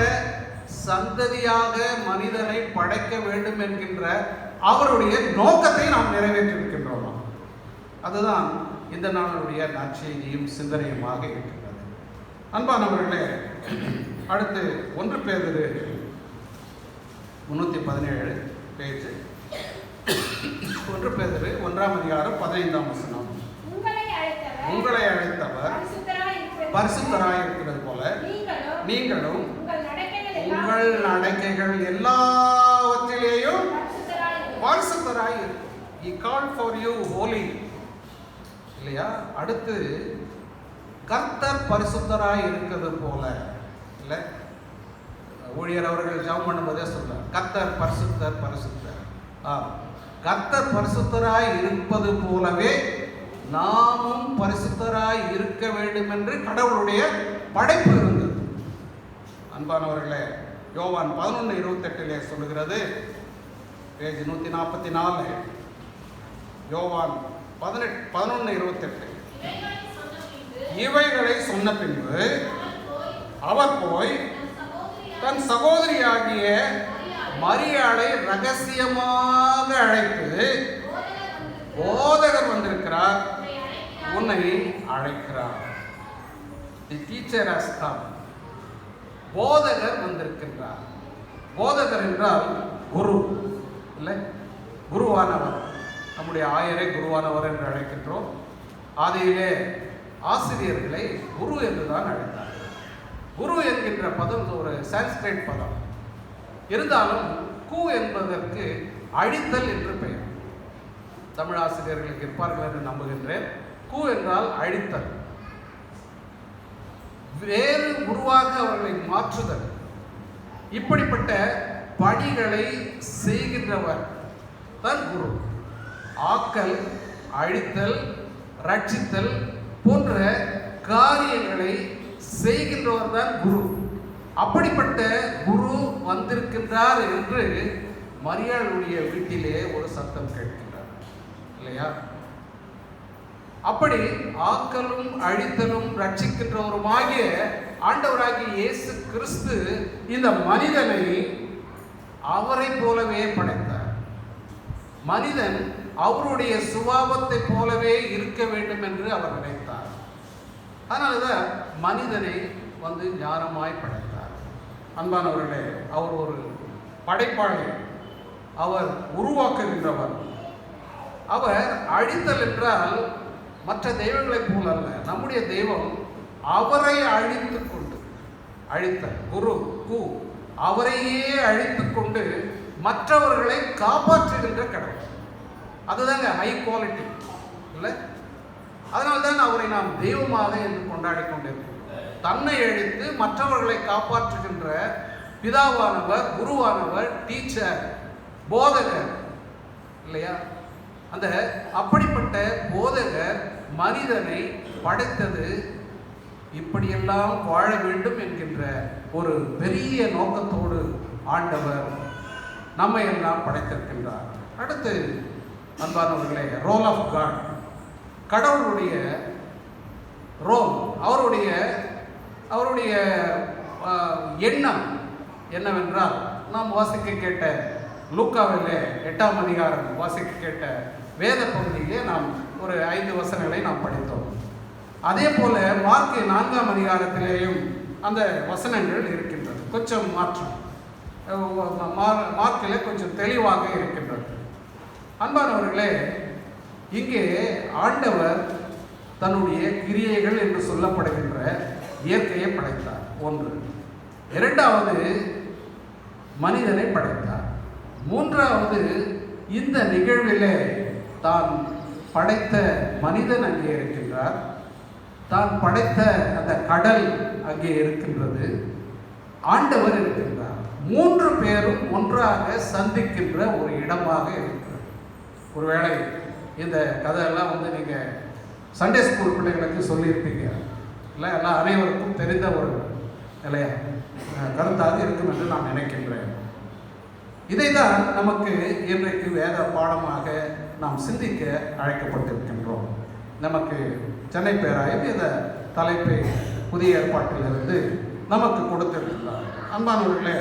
சந்ததியாக மனிதனை படைக்க வேண்டும் என்கின்ற அவருடைய நோக்கத்தை நாம் நிறைவேற்றிருக்கின்றோமா? அதுதான் இந்த நாளுடைய நற்செய்தியும் சிந்தனையுமாக இருக்கின்றது. அன்பானவர்களே, அடுத்து 1 பேதுரு 317 பேஜ் 1 பேதுரு 1ஆம் அதிகாரம் 15ஆம் வசனம். உங்களை அழைத்தவர் பரிசுத்தராய் இருக்கிறது போல நீங்களும் உங்கள் நடக்கைகள் எல்லாவற்றிலேயும் பரிசுத்தராய் இருக்கும். He called for you holy இல்லையா? அடுத்து கர்த்தர் பரிசுத்தராய் இருக்கிறது போல இல்லை, ஊழியர் அவர்கள் ஜெபம் பண்ணும்போதே சொல்றார், கர்த்தர் பரிசுத்தர் பரிசுத்தர். கர்த்தர் பரிசுத்தராய் இருப்பது போலவே நாமும் பரிசுத்தராய் இருக்க வேண்டும் என்று கடவுளுடைய படைப்பு இருந்தது. அன்பானவர்களே, யோவான் 11:28 சொல்லுகிறது, பேஜ் 144, யோவான் 11:28. இவைகளை சொன்ன பின்பு அவர் போய் தன் சகோதரியாகிய மரியாளை ரகசியமாக அழைத்து, போதகர் வந்திருக்கிறார், உன்னை அழைக்கிறார். தி டீச்சர் ஹஸ் கம். போதகர் வந்திருக்கின்றார். போதகர் என்றால் குரு இல்லை, குருவானவர். நம்முடைய ஆயரை குருவானவர் என்று அழைக்கின்றோம். ஆதியிலே ஆசிரியர்களை குரு என்றுதான் அழைத்தார். குரு என்கின்ற பதம் ஒரு சான்ஸ்கிரிட் பதம் இருந்தாலும் கு என்பதற்கு அழித்தல் என்று பெயர். தமிழ் ஆசிரியர்களுக்கு இருப்பார்கள் என்று நம்புகின்றேன். கு என்றால் அழித்தல், வேறு உருவாக அவர்களை மாற்றுதல். இப்படிப்பட்ட பணிகளை செய்கின்றவர் தான் குரு. ஆக்கல், அழித்தல், ரட்சித்தல் போன்ற காரியங்களை செய்கின்றவர் தான் குரு. அப்படிப்பட்ட குரு வந்திருக்கின்றார் என்று மரியாளுடைய வீட்டிலே ஒரு சத்தம் கேட்கின்றார் இல்லையா? அப்படி ஆக்கலும் அழித்தலும் ரட்சிக்கின்றவருமாகிய ஆண்டவராகிய இயேசு கிறிஸ்து இந்த மனிதனை அவரை போலவே படைத்தார். மனிதன் அவருடைய சுபாவத்தை போலவே இருக்க வேண்டும் என்று அவர் நினைத்தார். அதனாலதான் மனிதனை ஞானமாய் படைத்தார். அன்பானவர்களே, அவர் ஒரு படைப்பாளி, அவர் உருவாக்குகின்றவர். அவர் அழித்தல் என்றால் மற்ற தெய்வங்களைப் போல அல்ல. நம்முடைய தெய்வம் அவரை அழித்து கொண்டு, அழித்தல் குரு அவரையே அழித்து கொண்டு மற்றவர்களை காப்பாற்றுகின்ற கடவுள். அதுதாங்க ஹை குவாலிட்டி இல்லை? அதனால்தான் அவரை நாம் தெய்வமாக என்று கொண்டாடி கொண்டிருக்கிறோம். தன்னை அழித்து மற்றவர்களை காப்பாற்றுகின்ற பிதாவானவர், குருவானவர், டீச்சர், போதகர் இல்லையா? அந்த அப்படிப்பட்ட போதகர் மனிதனை படைத்தது இப்படியெல்லாம் வாழ வேண்டும் என்கின்ற ஒரு பெரிய நோக்கத்தோடு ஆண்டவர் நம்மை எல்லாம் படைத்திருக்கின்றார். அடுத்து அன்பானவர்களே, ரோல் ஆஃப் காட், கடவுளுடைய ரோல், அவருடைய எண்ணம் என்னவென்றால், நாம் வாசிக்க கேட்ட லூக்காவிலே 8ஆம் அதிகாரம் வாசிக்க கேட்ட வேத பகுதியிலே நாம் ஒரு 5 வசனங்களை நாம் படித்தோம். அதே போல மார்க் 4ஆம் அதிகாரத்திலேயும் அந்த வசனங்கள் இருக்கின்றது. கொஞ்சம் மாற்றம் மார்க்கில் கொஞ்சம் தெளிவாக இருக்கின்றது. அன்பானவர்களே, இங்கே ஆண்டவர் தன்னுடைய கிரியைகள் என்று சொல்லப்படுகின்ற இயற்கையை படைத்தார். ஒன்று. இரண்டாவது, மனிதனை படைத்தார். மூன்றாவது, இந்த நிகழ்விலே தான் படைத்த மனிதன் அங்கே இருக்கின்றார். தான் படைத்த அந்த கடல் அங்கே இருக்கின்றது. ஆண்டவர் இருக்கின்றார். 3 பேரும் ஒன்றாக சந்திக்கின்ற ஒரு இடமாக இருக்கிறது. ஒருவேளை இந்த கதையெல்லாம் நீங்கள் சண்டே ஸ்கூல் பிள்ளைகளுக்கு சொல்லியிருப்பீங்க இல்லை? எல்லாம் அனைவருக்கும் தெரிந்த ஒரு இல்லையா கருத்தாக இருக்கும் என்று நான் நினைக்கின்றேன். இதை தான் நமக்கு இன்றைக்கு வேத பாடமாக நாம் சிந்திக்க அழைக்கப்பட்டிருக்கின்றோம். நமக்கு சென்னை பேராயம் இந்த தலைப்பை புதிய ஏற்பாட்டிலிருந்து நமக்கு கொடுத்திருக்கிறார். அன்பானவர்களே,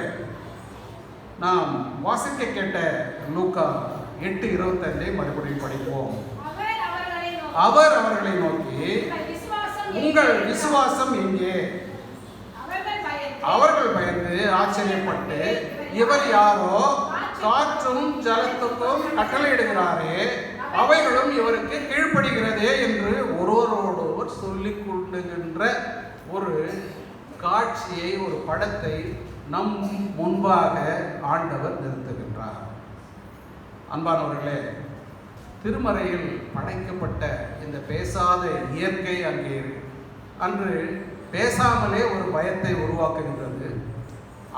நாம் வாசிக்க கேட்ட லூக்கா 8:25 மறுபடியும் படிப்போம். அவர் அவர்களை நோக்கி, உங்கள் விசுவாசம் எங்கே? அவர்கள் பயந்து ஆச்சரியப்பட்டு, இவர் யாரோ, காற்றும் ஜலத்துக்கும் கட்டளையிடுகிறாரே, அவைகளும் இவருக்கு கீழ்ப்படுகிறதே என்று ஒருவரோடொருவர் சொல்லிக் கொள்ளுகின்ற ஒரு காட்சியை, ஒரு படத்தை நம் முன்பாக ஆண்டவர் நிறுத்துகின்றார். அன்பானவர்களே, திருமறையில் படைக்கப்பட்ட இந்த பேசாத இயற்கை அன்று பேசாமலே ஒரு பயத்தை உருவாக்குகின்றது.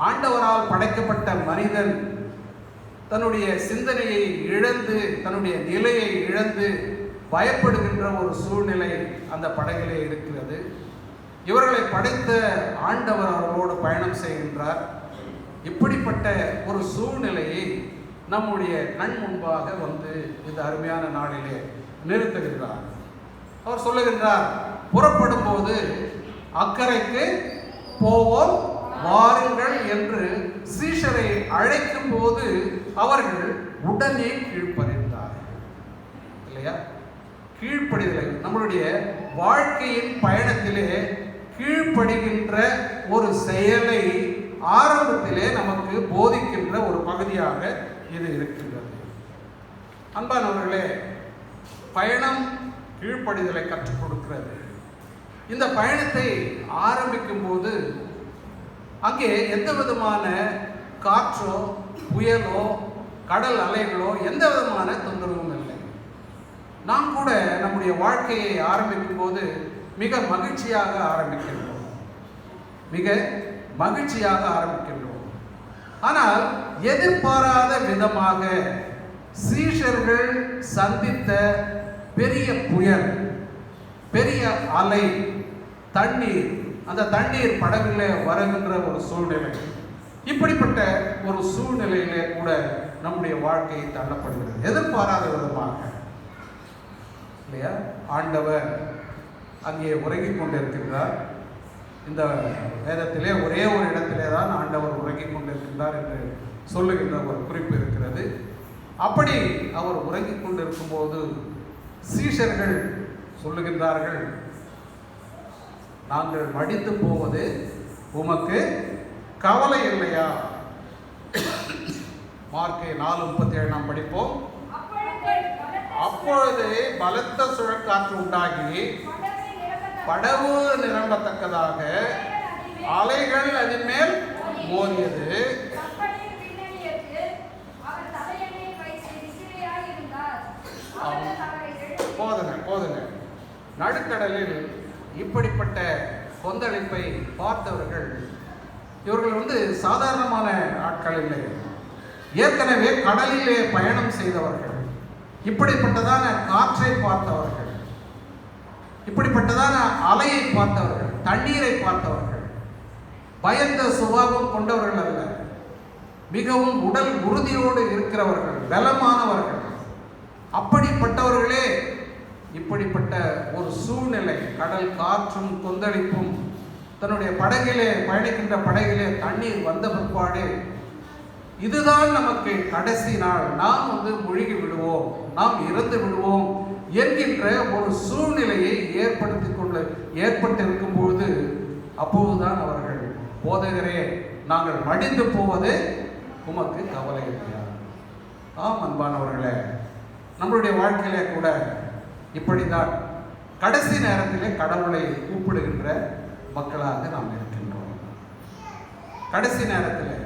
ஆண்டவரால் படைக்கப்பட்ட மனிதன் தன்னுடைய சிந்தனையை இழந்து, தன்னுடைய நிலையை இழந்து பயப்படுகின்ற ஒரு சூழ்நிலை அந்த படகிலே இருக்கிறது. இவர்களை படைத்த ஆண்டவர் அவர்களோடு பயணம் செய்கின்றார். இப்படிப்பட்ட ஒரு சூழ்நிலையை நம்முடைய கண் முன்பாக இந்த அருமையான நாளிலே நிறுத்துகின்றார். அவர் சொல்லுகின்றார், புறப்படும் போது அக்கறைக்கு போவோம் வாருங்கள் என்று சீஷரை அழைக்கும் போது அவர்கள் உடனே கீழ்ப்படிந்தார் இல்லையா? கீழ்ப்படிதலை நம்மளுடைய வாழ்க்கையின் பயணத்திலே கீழ்ப்படுகின்ற ஒரு செயலை ஆரம்பத்திலே நமக்கு போதிக்கின்ற ஒரு பகுதியாக இது இருக்கின்றது. அன்பானவர்களே, பயணம் கீழ்ப்படிதலை கற்றுக் கொடுக்கிறது. இந்த பயணத்தை ஆரம்பிக்கும் போது அங்கே எந்த விதமான காற்றோ, புயலோ, கடல் அலைகளோ எந்த விதமான தொந்தரவும் இல்லை. நாம் கூட நம்முடைய வாழ்க்கையை ஆரம்பிக்கும் போது மிக மகிழ்ச்சியாக ஆரம்பிக்கின்றோம். ஆனால் எதிர்பாராத விதமாக சீஷர்கள் சந்தித்த பெரிய புயல், பெரிய அலை, தண்ணீர், அந்த தண்ணீர் படகுல வருகின்ற ஒரு சூழ்நிலை, இப்படிப்பட்ட ஒரு சூழ்நிலையிலே கூட நம்முடைய வாழ்க்கையை தள்ளப்படுகிறது எதிர்பாராத விதமாக, இல்லையா? ஆண்டவர் அங்கே உறங்கிக் கொண்டிருக்கின்றார். இந்த வேதத்திலே ஒரே ஒரு இடத்திலே தான் ஆண்டவர் உறங்கிக் கொண்டிருக்கின்றார் என்று சொல்லுகின்ற ஒரு குறிப்பு இருக்கிறது. அப்படி அவர் உறங்கிக் கொண்டிருக்கும் போது சீஷர்கள் சொல்லுகின்றார்கள், நாங்கள் மடித்து போவது உமக்கு கவலை இல்லையா? மார்க்கு 4:37 நாம் படிப்போம். அப்பொழுது பலத்த சுழற்காற்று உண்டாகி படகு நிரம்பத்தக்கதாக அலைகள் அதன் மேல் மோதியது. போதுங்க. நடுக்கடலில் இப்படிப்பட்ட கொந்தளிப்பை பார்த்தவர்கள், இவர்கள் சாதாரணமான ஆட்கள் இல்லை, ஏற்கனவே கடலிலே பயணம் செய்தவர்கள், இப்படிப்பட்டதான காற்றை பார்த்தவர்கள், இப்படிப்பட்டதான அலையை பார்த்தவர்கள், தண்ணீரை பார்த்தவர்கள், பயந்த சுபாவம் கொண்டவர்கள் அல்ல, மிகவும் உடல் உறுதியோடு இருக்கிறவர்கள், பலமானவர்கள். அப்படிப்பட்டவர்களே இப்படிப்பட்ட ஒரு சூழ்நிலை, கடல் காற்றும் கொந்தளிப்பும், தன்னுடைய படகிலே பயணிக்கின்ற படகிலே தண்ணீர் வந்த பிற்பாடு இதுதான் நமக்கு கடைசி நாள், நாம் முழுகி விடுவோம், நாம் இறந்து விடுவோம் என்கின்ற ஒரு சூழ்நிலையை ஏற்பட்டிருக்கும் பொழுது, அப்போதுதான் அவர்கள், போதகரே, நாங்கள் மடிந்து போவது உமக்கு கவலை இல்லையா? ஆம் அன்பானவர்களே, நம்மளுடைய வாழ்க்கையிலே கூட இப்படிதான் கடைசி நேரத்திலே கடவுளை கூப்பிடுகின்ற மக்களாக நாம் இருக்கின்றோம். கடைசி நேரத்தில்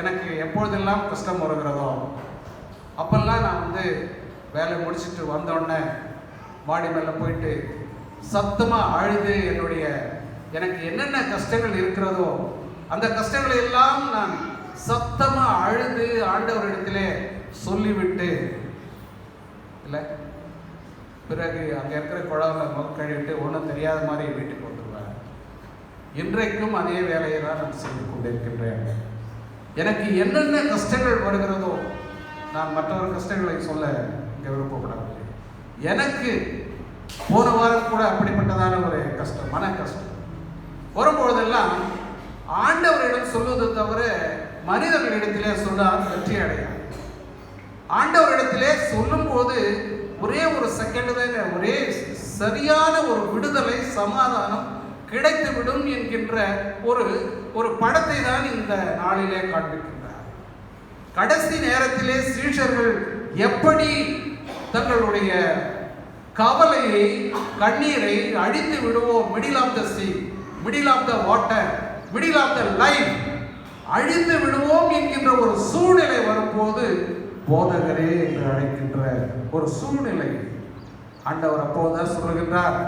எனக்கு எப்பொழுதெல்லாம் கஷ்டம் வருகிறதோ அப்பெல்லாம் நான் வேலை முடிச்சுட்டு வந்தோடனே மாடி மேலே போயிட்டு சத்தமாக அழுது எனக்கு என்னென்ன கஷ்டங்கள் இருக்கிறதோ அந்த கஷ்டங்களை எல்லாம் நான் சத்தமாக அழுது ஆண்டவரிடத்திலே சொல்லிவிட்டு, இல்லை பிறகு அங்கே இருக்கிற குழந்தை முகம் கழிவிட்டு ஒன்றும் தெரியாத மாதிரி வீட்டுக்கு வந்துடுவேன். இன்றைக்கும் அதே வேலையை தான் நான் செய்து கொண்டிருக்கின்றேன். எனக்கு என்னென்ன கஷ்டங்கள் வருகிறதோ நான் மற்றவர் கஷ்டங்களை சொல்ல இங்கே விருப்பப்படவில்லை. எனக்கு போன வாரம் கூட அப்படிப்பட்டதான ஒரு கஷ்டம், மன கஷ்டம் வரும்பொழுதெல்லாம் ஆண்டவரிடம் சொல்வதை தவிர மனிதர்களிடத்திலே சொன்னால் வெற்றி அடையாது. ஆண்டவரிடத்திலே சொல்லும் போது ஒரே ஒரு செகண்ட் தாங்க, ஒரே சரியான ஒரு விடுதலை, சமாதானம் கிடைத்துவிடும் என்கின்ற ஒரு படத்தை தான் இந்த நாளிலே காண்பிக்கின்றார். கடைசி நேரத்திலே சீஷர்கள் எப்படி தங்களுடைய கவலையை, கண்ணீரை அடித்து விடுவோம், middle of the sea, middle of the water, middle of the life அழிந்து விடுவோம் என்கின்ற ஒரு சூழ்நிலை வரும்போது போதகரே என்று அழைக்கின்ற ஒரு சூழ்நிலை ஆண்டவர் அப்போதுதான் சொல்லுகின்றார்,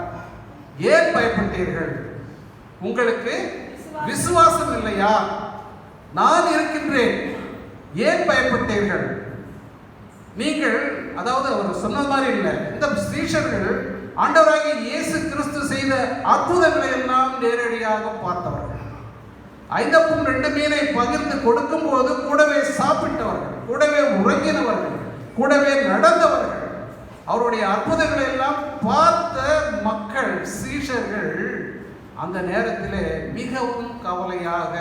ஏன் பயப்பட்டீர்கள்? உங்களுக்கு விசுவாசம் இல்லையா? நான் இருக்கின்றேன், ஏன் பயப்பட்டீர்கள்? நீங்கள், அதாவது அவர் சொன்ன மாதிரி இல்லை, இந்த சீஷர்கள் ஆண்டவராகிய இயேசு கிறிஸ்து செய்த அற்புதங்களை எல்லாம் நேரடியாக பார்த்தவர்கள். 5 அப்பம் 2 மீனை பகிர்ந்து கொடுக்கும் போது கூடவே சாப்பிட்டவர்கள், கூடவே உறங்கினவர்கள், கூடவே நடந்தவர்கள், அவருடைய அற்புதங்களை எல்லாம் பார்த்த மக்கள், சீஷர்கள் அந்த நேரத்திலே மிகவும் கவலையாக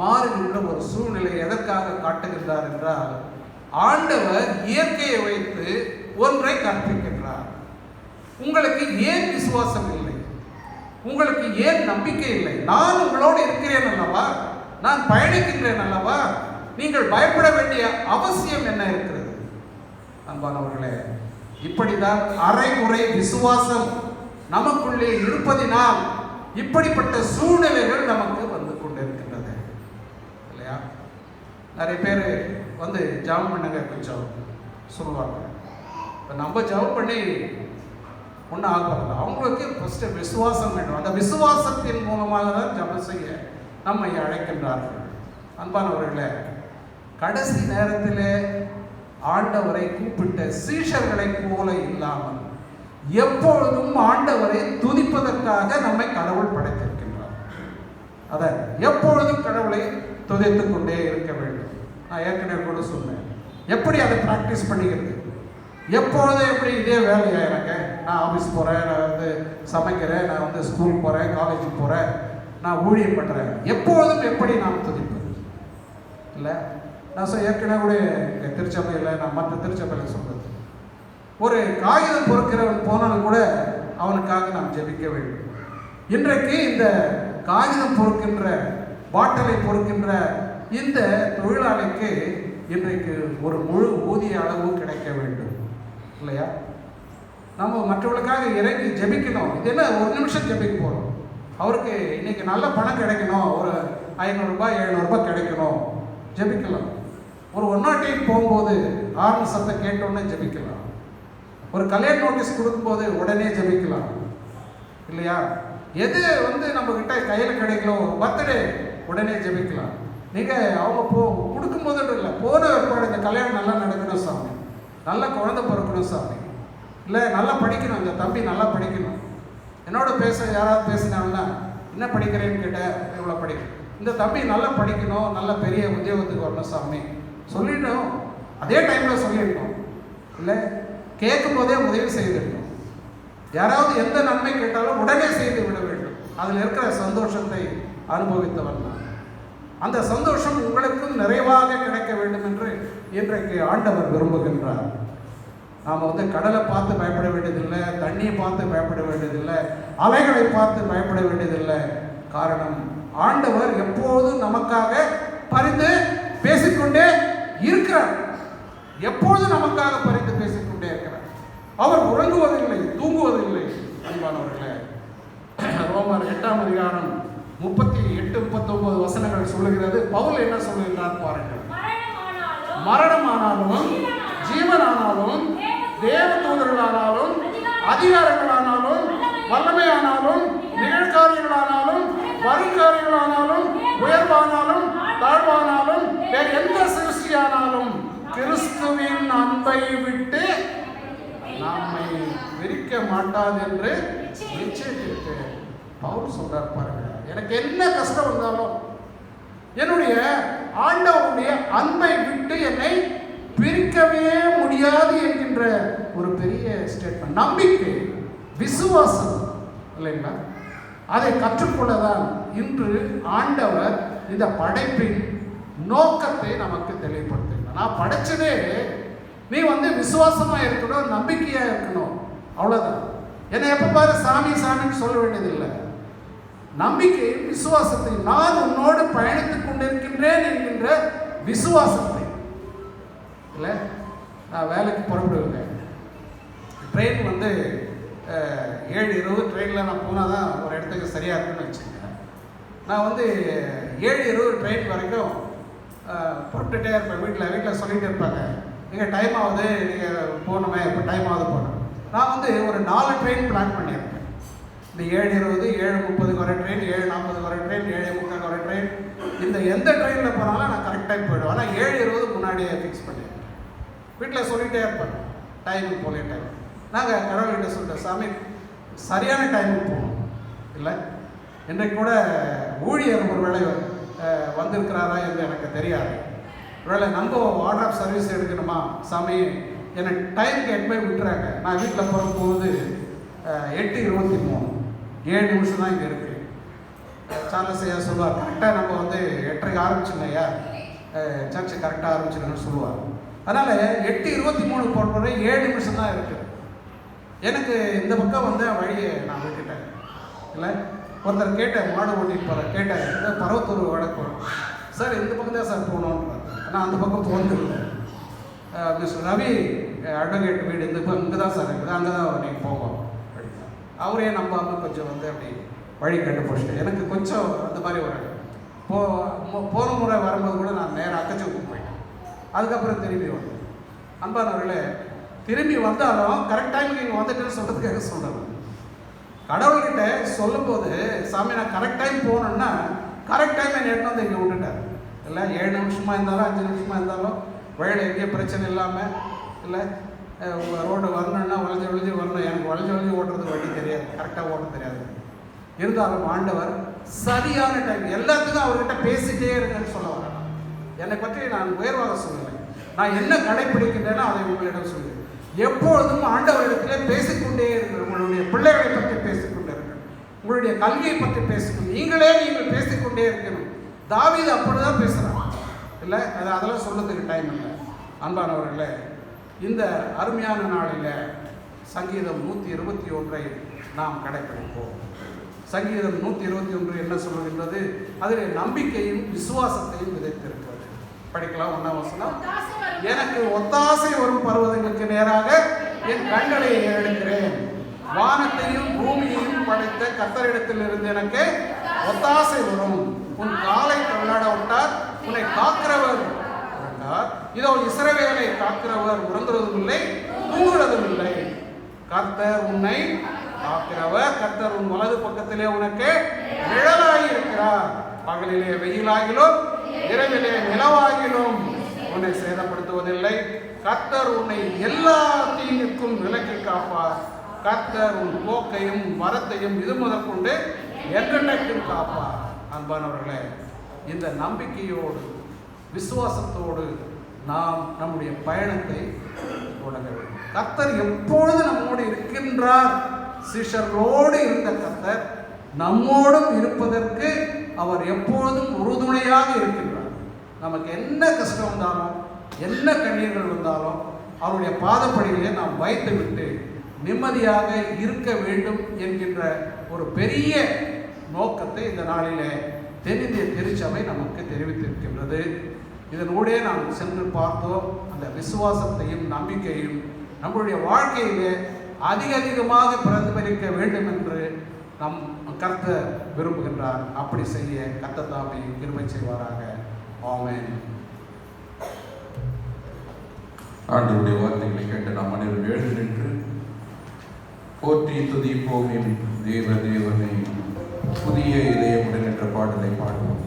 மாறுகின்ற ஒரு சூழ்நிலை எதற்காக காட்டுகின்றார் என்றால், ஆண்டவர் இயற்கையை வைத்து ஒன்றை கற்பிக்கின்றார். உங்களுக்கு ஏன் விசுவாசம் இல்லை? உங்களுக்கு ஏன் நம்பிக்கை இல்லை? நான் உங்களோடு இருக்கிறேன் அல்லவா, நான் பயணிக்கின்றேன் அல்லவா, நீங்கள் பயப்பட வேண்டிய அவசியம் என்ன இருக்கிறது? அன்பானவர்களே, இப்படிதான் அரைகுறை விசுவாசம் நமக்குள்ளே இருப்பதினால் இப்படிப்பட்ட சூழ்நிலைகள் நமக்கு வந்து கொண்டிருக்கின்றது, இல்லையா? நிறைய பேர் ஜெபம் பண்ணுங்க கொஞ்சம் சொல்லுவாங்க. இப்போ நம்ம ஜெபம் பண்ணி ஒன்றும் ஆகப்படல, அவங்களுக்கு ஃபஸ்ட்டு விசுவாசம் வேண்டும். அந்த விசுவாசத்தின் மூலமாக தான் ஜெபம் செய்ய நம்மை அழைக்கின்றார்கள். அன்பானவர்களே, கடைசி நேரத்தில் ஆண்டவரை கூப்பிட்ட சீஷர்களை போல இல்லாமல் எப்பொழுதும் ஆண்டவரை துதிப்பதற்காக நம்மை கடவுள் படைத்திருக்கின்றார். அதான் எப்பொழுதும் கடவுளை துதித்துக் கொண்டே இருக்க வேண்டும். நான் ஏற்கனவே கூட சொன்னேன், எப்படி அதை ப்ராக்டிஸ் பண்ணிக்கிறது. எப்பொழுதும் எப்படி இதே வேலையா எனக்கு, நான் ஆஃபீஸ் போகிறேன், நான் வந்து சமைக்கிறேன், நான் வந்து ஸ்கூல் போகிறேன், காலேஜுக்கு போகிறேன், நான் ஊழியம் பண்ணுறேன், எப்பொழுதும் எப்படி நாம் துதிப்பது இல்லை. நான் ஏற்கனவே கூட எங்கள் திருச்சபையில், நான் மற்ற திருச்சபையில் சொல்கிறது, ஒரு காகிதம் பொறுக்கிறவன் போனாலும் கூட அவனுக்காக நாம் ஜெபிக்க வேண்டும். இன்றைக்கு இந்த காகிதம் பொறுக்கின்ற, பாட்டிலை பொறுக்கின்ற இந்த தொழிலாளிக்கு இன்றைக்கு ஒரு முழு ஊதிய அளவு கிடைக்க வேண்டும் இல்லையா? நம்ம மற்றவர்களுக்காக இறங்கி ஜெபிக்கணும். இது என்ன ஒரு நிமிஷம் ஜெபிக்க போகிறோம், அவருக்கு இன்னைக்கு நல்ல பணம் கிடைக்கணும், ஒரு 500 ரூபாய் 700 ரூபாய் கிடைக்கணும், ஜெபிக்கலாம். ஒரு 108 போகும்போது ஆர்ன் சத்தம் கேட்டோன்னே ஜெபிக்கலாம். ஒரு கல்யாண நோட்டீஸ் கொடுக்கும்போது உடனே ஜெபிக்கலாம் இல்லையா? எது வந்து நம்ம கிட்ட கையில் கிடைக்கணும், பர்த்டே உடனே ஜெபிக்கலாம். நீங்கள் அவங்க கொடுக்கும்போது இல்லை, போன ஏற்பாடு, இந்த கல்யாணம் நல்லா நடக்கணும் சாமி, நல்ல குழந்தை பிறக்கணும் சாமி, இல்லை நல்லா படிக்கணும், இந்த தம்பி நல்லா படிக்கணும். என்னோட யாராவது பேசினாங்கன்னா என்ன படிக்கிறேன்னு கேட்டேன், இவ்வளோ படிக்கணும், இந்த தம்பி நல்லா படிக்கணும், நல்ல பெரிய உத்தியோகத்துக்கு வரணும் சாமி சொல்லிட்டோம். அதே டைமில் சொல்லிடணும் இல்லை, கேட்கும் போதே உதவி செய்திடணும். யாராவது எந்த நன்மை கேட்டாலும் உடனே செய்து விட வேண்டும். அதில் இருக்கிற சந்தோஷத்தை அனுபவித்தவன் நான். அந்த சந்தோஷம் உங்களுக்கும் நிறைவாக கிடைக்க வேண்டும் என்று இன்றைக்கு ஆண்டவர் விரும்புகின்றார். நாம் வந்து கடலை பார்த்து பயப்பட வேண்டியதில்லை, தண்ணியை பார்த்து பயப்பட வேண்டியதில்லை, அலைகளை பார்த்து பயப்பட வேண்டியதில்லை. காரணம், ஆண்டவர் எப்போதும் நமக்காக பரிந்து பேசிக்கொண்டே இருக்கிறார். எப்பொழுதும் நமக்காக பரிந்து பேசிக்கொண்டே இருக்கிறார். அவர் உறங்குவதில்லை, தூங்குவதில்லை. அன்பானவர்களே, ரோமர் 8ஆம் அதிகாரம் 38-39 வசனங்கள் சொல்லுகிறது. பவுல் என்ன சொல்லுகிறார் பாருங்கள். மரணமானாலும் ஜீவனானாலும் தேவ தூதர்களானாலும் அதிகாரங்களானாலும் வல்லமையானாலும் நிகழ்காரியங்களானாலும் வருங்காரியங்களானாலும் உயர்வானாலும் தாழ்வானாலும் வேறு எந்த சிருஷ்டியானாலும் கிறிஸ்துவின் அன்பை விட்டு நம்மை பிரிக்க மாட்டாது என்று நிச்சயத்திற்கு பவுல் சொல்றார் பாருங்க. எனக்கு என்ன கஷ்டம் வந்தாலும் என்னுடைய ஆண்டவருடைய அன்பை விட்டு என்னை பிரிக்கவே முடியாது என்கின்ற ஒரு பெரிய ஸ்டேட்மெண்ட், நம்பிக்கை, விசுவாசம் இல்லைங்களா? அதை கற்றுக்கொள்ளதான் இன்று ஆண்டவர் இந்த படைப்பின் நோக்கத்தை நமக்கு தெளிவுபடுத்துகிறார். நான் படைச்சதே நீ வந்து விசுவாசமா இருக்கணும், நம்பிக்கையா இருக்கணும், அவ்வளவுதான். என்னை எப்ப பாரு சாமி சாமின்னு சொல்ல வேண்டியதில்லை. நம்பிக்கை, விசுவாசத்தை, நான் உன்னோடு பயணித்துக் கொண்டிருக்கின்றேன் என்கின்ற விசுவாசத்தை இல்லை. நான் வேலைக்கு புறப்படுவேங்க, ட்ரெயின் வந்து 7:20 ட்ரெயினில் நான் போனால் தான் ஒரு இடத்துக்கு சரியாக இருக்குன்னு வச்சுக்கோங்க. நான் வந்து 7:20 ட்ரெயின் வரைக்கும் புறப்பட்டுட்டே இருப்பேன். வீட்டில் சொல்லிகிட்டே இருப்பாங்க, நீங்கள் டைம் ஆகுது, நீங்கள் போகணுமே, இப்போ டைம் ஆகுது போகணும். நான் வந்து ஒரு 4 ட்ரெயின் பிளான் பண்ணியிருக்கேன். இந்த 7:20, 7:30 வர ட்ரெயின், 7:40 வர ட்ரெயின், 7:45 வர ட்ரெயின், இந்த எந்த ட்ரெயினில் போனாலும் நான் கரெக்ட் டைம் போய்டுவேன். ஆனால் 7:20 முன்னாடியே ஃபிக்ஸ் பண்ணியிருக்கேன். வீட்டில் சொல்லிகிட்டே இருப்பேன், டைமுக்கு போலே டைம். நாங்கள் கடவுள்கிட்ட சொல்லிட்டோம், சாமி சரியான டைமுக்கு போகணும் இல்லை. இன்றைக்கு கூட ஊழியர் ஒரு வேளை வந்திருக்கிறாரா என்று எனக்கு தெரியாது. ஒருவேளை நம்ம ஆர்டர் ஆஃப் சர்வீஸ் எடுக்கணுமா, சாமி என்னை டைமுக்கு எட்டு போய் விட்டுறாங்க. நான் வீட்டில் போகும்போது 8:23, 7 நிமிஷம் தான் இங்கே இருக்குது. சார்லஸ் ஐயா சொல்லுவார், கரெக்டாக நம்ம வந்து 8:30 ஆரம்பிச்சுங்க ஐயா, சர்ச்சு கரெக்டாக ஆரம்பிச்சுன்னு சொல்லுவார். அதனால் 8:23 போடுறது 7 நிமிஷம் தான் இருக்குது. எனக்கு இந்த பக்கம் வந்து வழியை நான் விட்டுட்டேன் இல்லை. ஒருத்தர் கேட்டேன், மாடு ஓட்டிட்டு போகிறேன், கேட்டேன், இந்த பருவத்தூர் வடக்கு போகிறோம் சார், இந்த பக்கம் தான் சார் போகணுன்றார். ஆனால் அந்த பக்கம் போனதில்லை. மிஸ்டர் ரவி அட்வொகேட் வீடு இந்த இங்கே தான் சார் இருக்குது, அங்கே தான் நீங்கள் போவோம் அப்படின்னா அவரே நம்பாமல் கொஞ்சம் வந்து அப்படி வழி கண்டுபிடிச்சிட்டு, எனக்கு கொஞ்சம் அந்த மாதிரி ஒரு போன முறை வரும்போது கூட நான் நேராக அக்கச்சவுக்கு போயிட்டேன். அதுக்கப்புறம் திரும்பி வந்தேன். அன்பானவர்களே, திரும்பி வந்தாலும் கரெக்ட் டைமுக்கு இங்கே வந்துட்டுன்னு சொல்கிறதுக்காக சொல்கிறேன். கடவுள்கிட்ட சொல்லும்போது, சாமி நான் கரெக்ட் டைம் போகணுன்னா கரெக்ட் டைம் என்னை எடுத்து வந்து இங்கே விட்டுட்டார். இல்லை 7 நிமிஷமாக இருந்தாலும் 5 நிமிஷமாக இருந்தாலும் வழியில் எங்கேயே பிரச்சனை இல்லாமல், இல்லை ரோடு வரணுன்னா வளைஞ்சு வரணும். எனக்கு வளைஞ்சு ஓட்டுறது வழி தெரியாது, கரெக்டாக ஓட்ட தெரியாது. இருந்தாலும் ஆண்டவர் சரியான டைம் எல்லாத்துக்கும் அவர்கிட்ட பேசிட்டே இருங்கன்னு சொல்ல வரேன். என்னை பற்றி நான் உயர்வாக சொல்லலை, நான் என்ன கடைப்பிடிக்கின்றேனோ அதை உங்களிடம் சொல்லுவேன். எப்பொழுதும் ஆண்டவரிடத்திலே பேசிக்கொண்டே இருக்கிற, உங்களுடைய பிள்ளைகளை பற்றி பேசிக்கொண்டே இருக்கணும், உங்களுடைய கல்வியை பற்றி பேசிக்கணும், நீங்கள் பேசிக்கொண்டே இருக்கணும். தாவீது அப்படிதான் பேசுகிறான், இல்லை அதெல்லாம் சொல்றதுக்கு டைம் இல்லை. அன்பானவர்களே, இந்த அருமையான நாளில் சங்கீதம் 121 நாம் கடைப்பிடிப்போம். சங்கீதம் 121 என்ன சொல்லுகின்றது? அதில் நம்பிக்கையும் விசுவாசத்தையும் விதைத்திருக்கிறது. படிக்கலாம். 1ஆம் வசனம். எனக்கு ஒத்தாசை வரும் பர்வதங்களுக்கு நேராக என் கண்களை எடுக்கிறேன். வானத்தையும் பூமியையும் படைத்த கர்த்தரிடத்தில் இருந்து எனக்கு ஒத்தாசை வரும். உன் காலை தள்ளாட விட்டார், உன்னை காக்கிறவர் இருந்தார். இதோ இஸ்ரவேலை காக்கிறவர் உறங்குறதும் இல்லை, தூங்குறதும் இல்லை. கர்த்தர் உன்னை காக்கிறவர், கர்த்தர் உன் வலது பக்கத்திலே உனக்கு நிழலாகி இருக்கிறார். பகலிலே வெயிலாகிலும் இரவிலே நிலவாகிலும் உன்னை சேதப்படுத்துவதில்லை. கர்த்தர் உன்னை எல்லா தீங்குக்கும் விலக்கி காப்பார். கர்த்தர் உன் போக்கையும் வரத்தையும் இது முதற்கொண்டு என்றென்றைக்கும் காப்பார். அன்பானவர்களே, இந்த நம்பிக்கையோடு விசுவாசத்தோடு நாம் நம்முடைய பயணத்தை தொடங்க வேண்டும். கர்த்தர் எப்பொழுது நம்மோடு இருக்கின்றார். சீஷர்களோடு இருந்த கர்த்தர் நம்மோடும் இருப்பதற்கு அவர் எப்பொழுதும் உறுதுணையாக இருக்கின்றார். நமக்கு என்ன கஷ்டம் வந்தாலும், என்ன கண்ணீர்கள் வந்தாலும் அவருடைய பாதப்படியிலே நாம் வைத்து விட்டு நிம்மதியாக இருக்க வேண்டும் என்கின்ற ஒரு பெரிய நோக்கத்தை இந்த நாளிலே தென்னிந்திய திருச்சபை நமக்கு தெரிவித்திருக்கின்றது. இதனூடே நாம் சென்று பார்த்தோம். அந்த விசுவாசத்தையும் நம்பிக்கையும் நம்முடைய வாழ்க்கையிலே அதிகமாக பிரதிபலிக்க வேண்டும் என்று நம் கர்த்தர் விரும்புகின்றார். அப்படி செய்ய கர்த்தர் தாமே கிருபை செய்வாராக. ஆமென். ஆண்டவருடைய வார்த்தைகளை கேட்டு நாம் அனைவரும் எழுந்து நின்று போற்றி துதிப்போம் தேவனை புதிய இதயமுடன் என்ற பாடலை பாடுவோம்.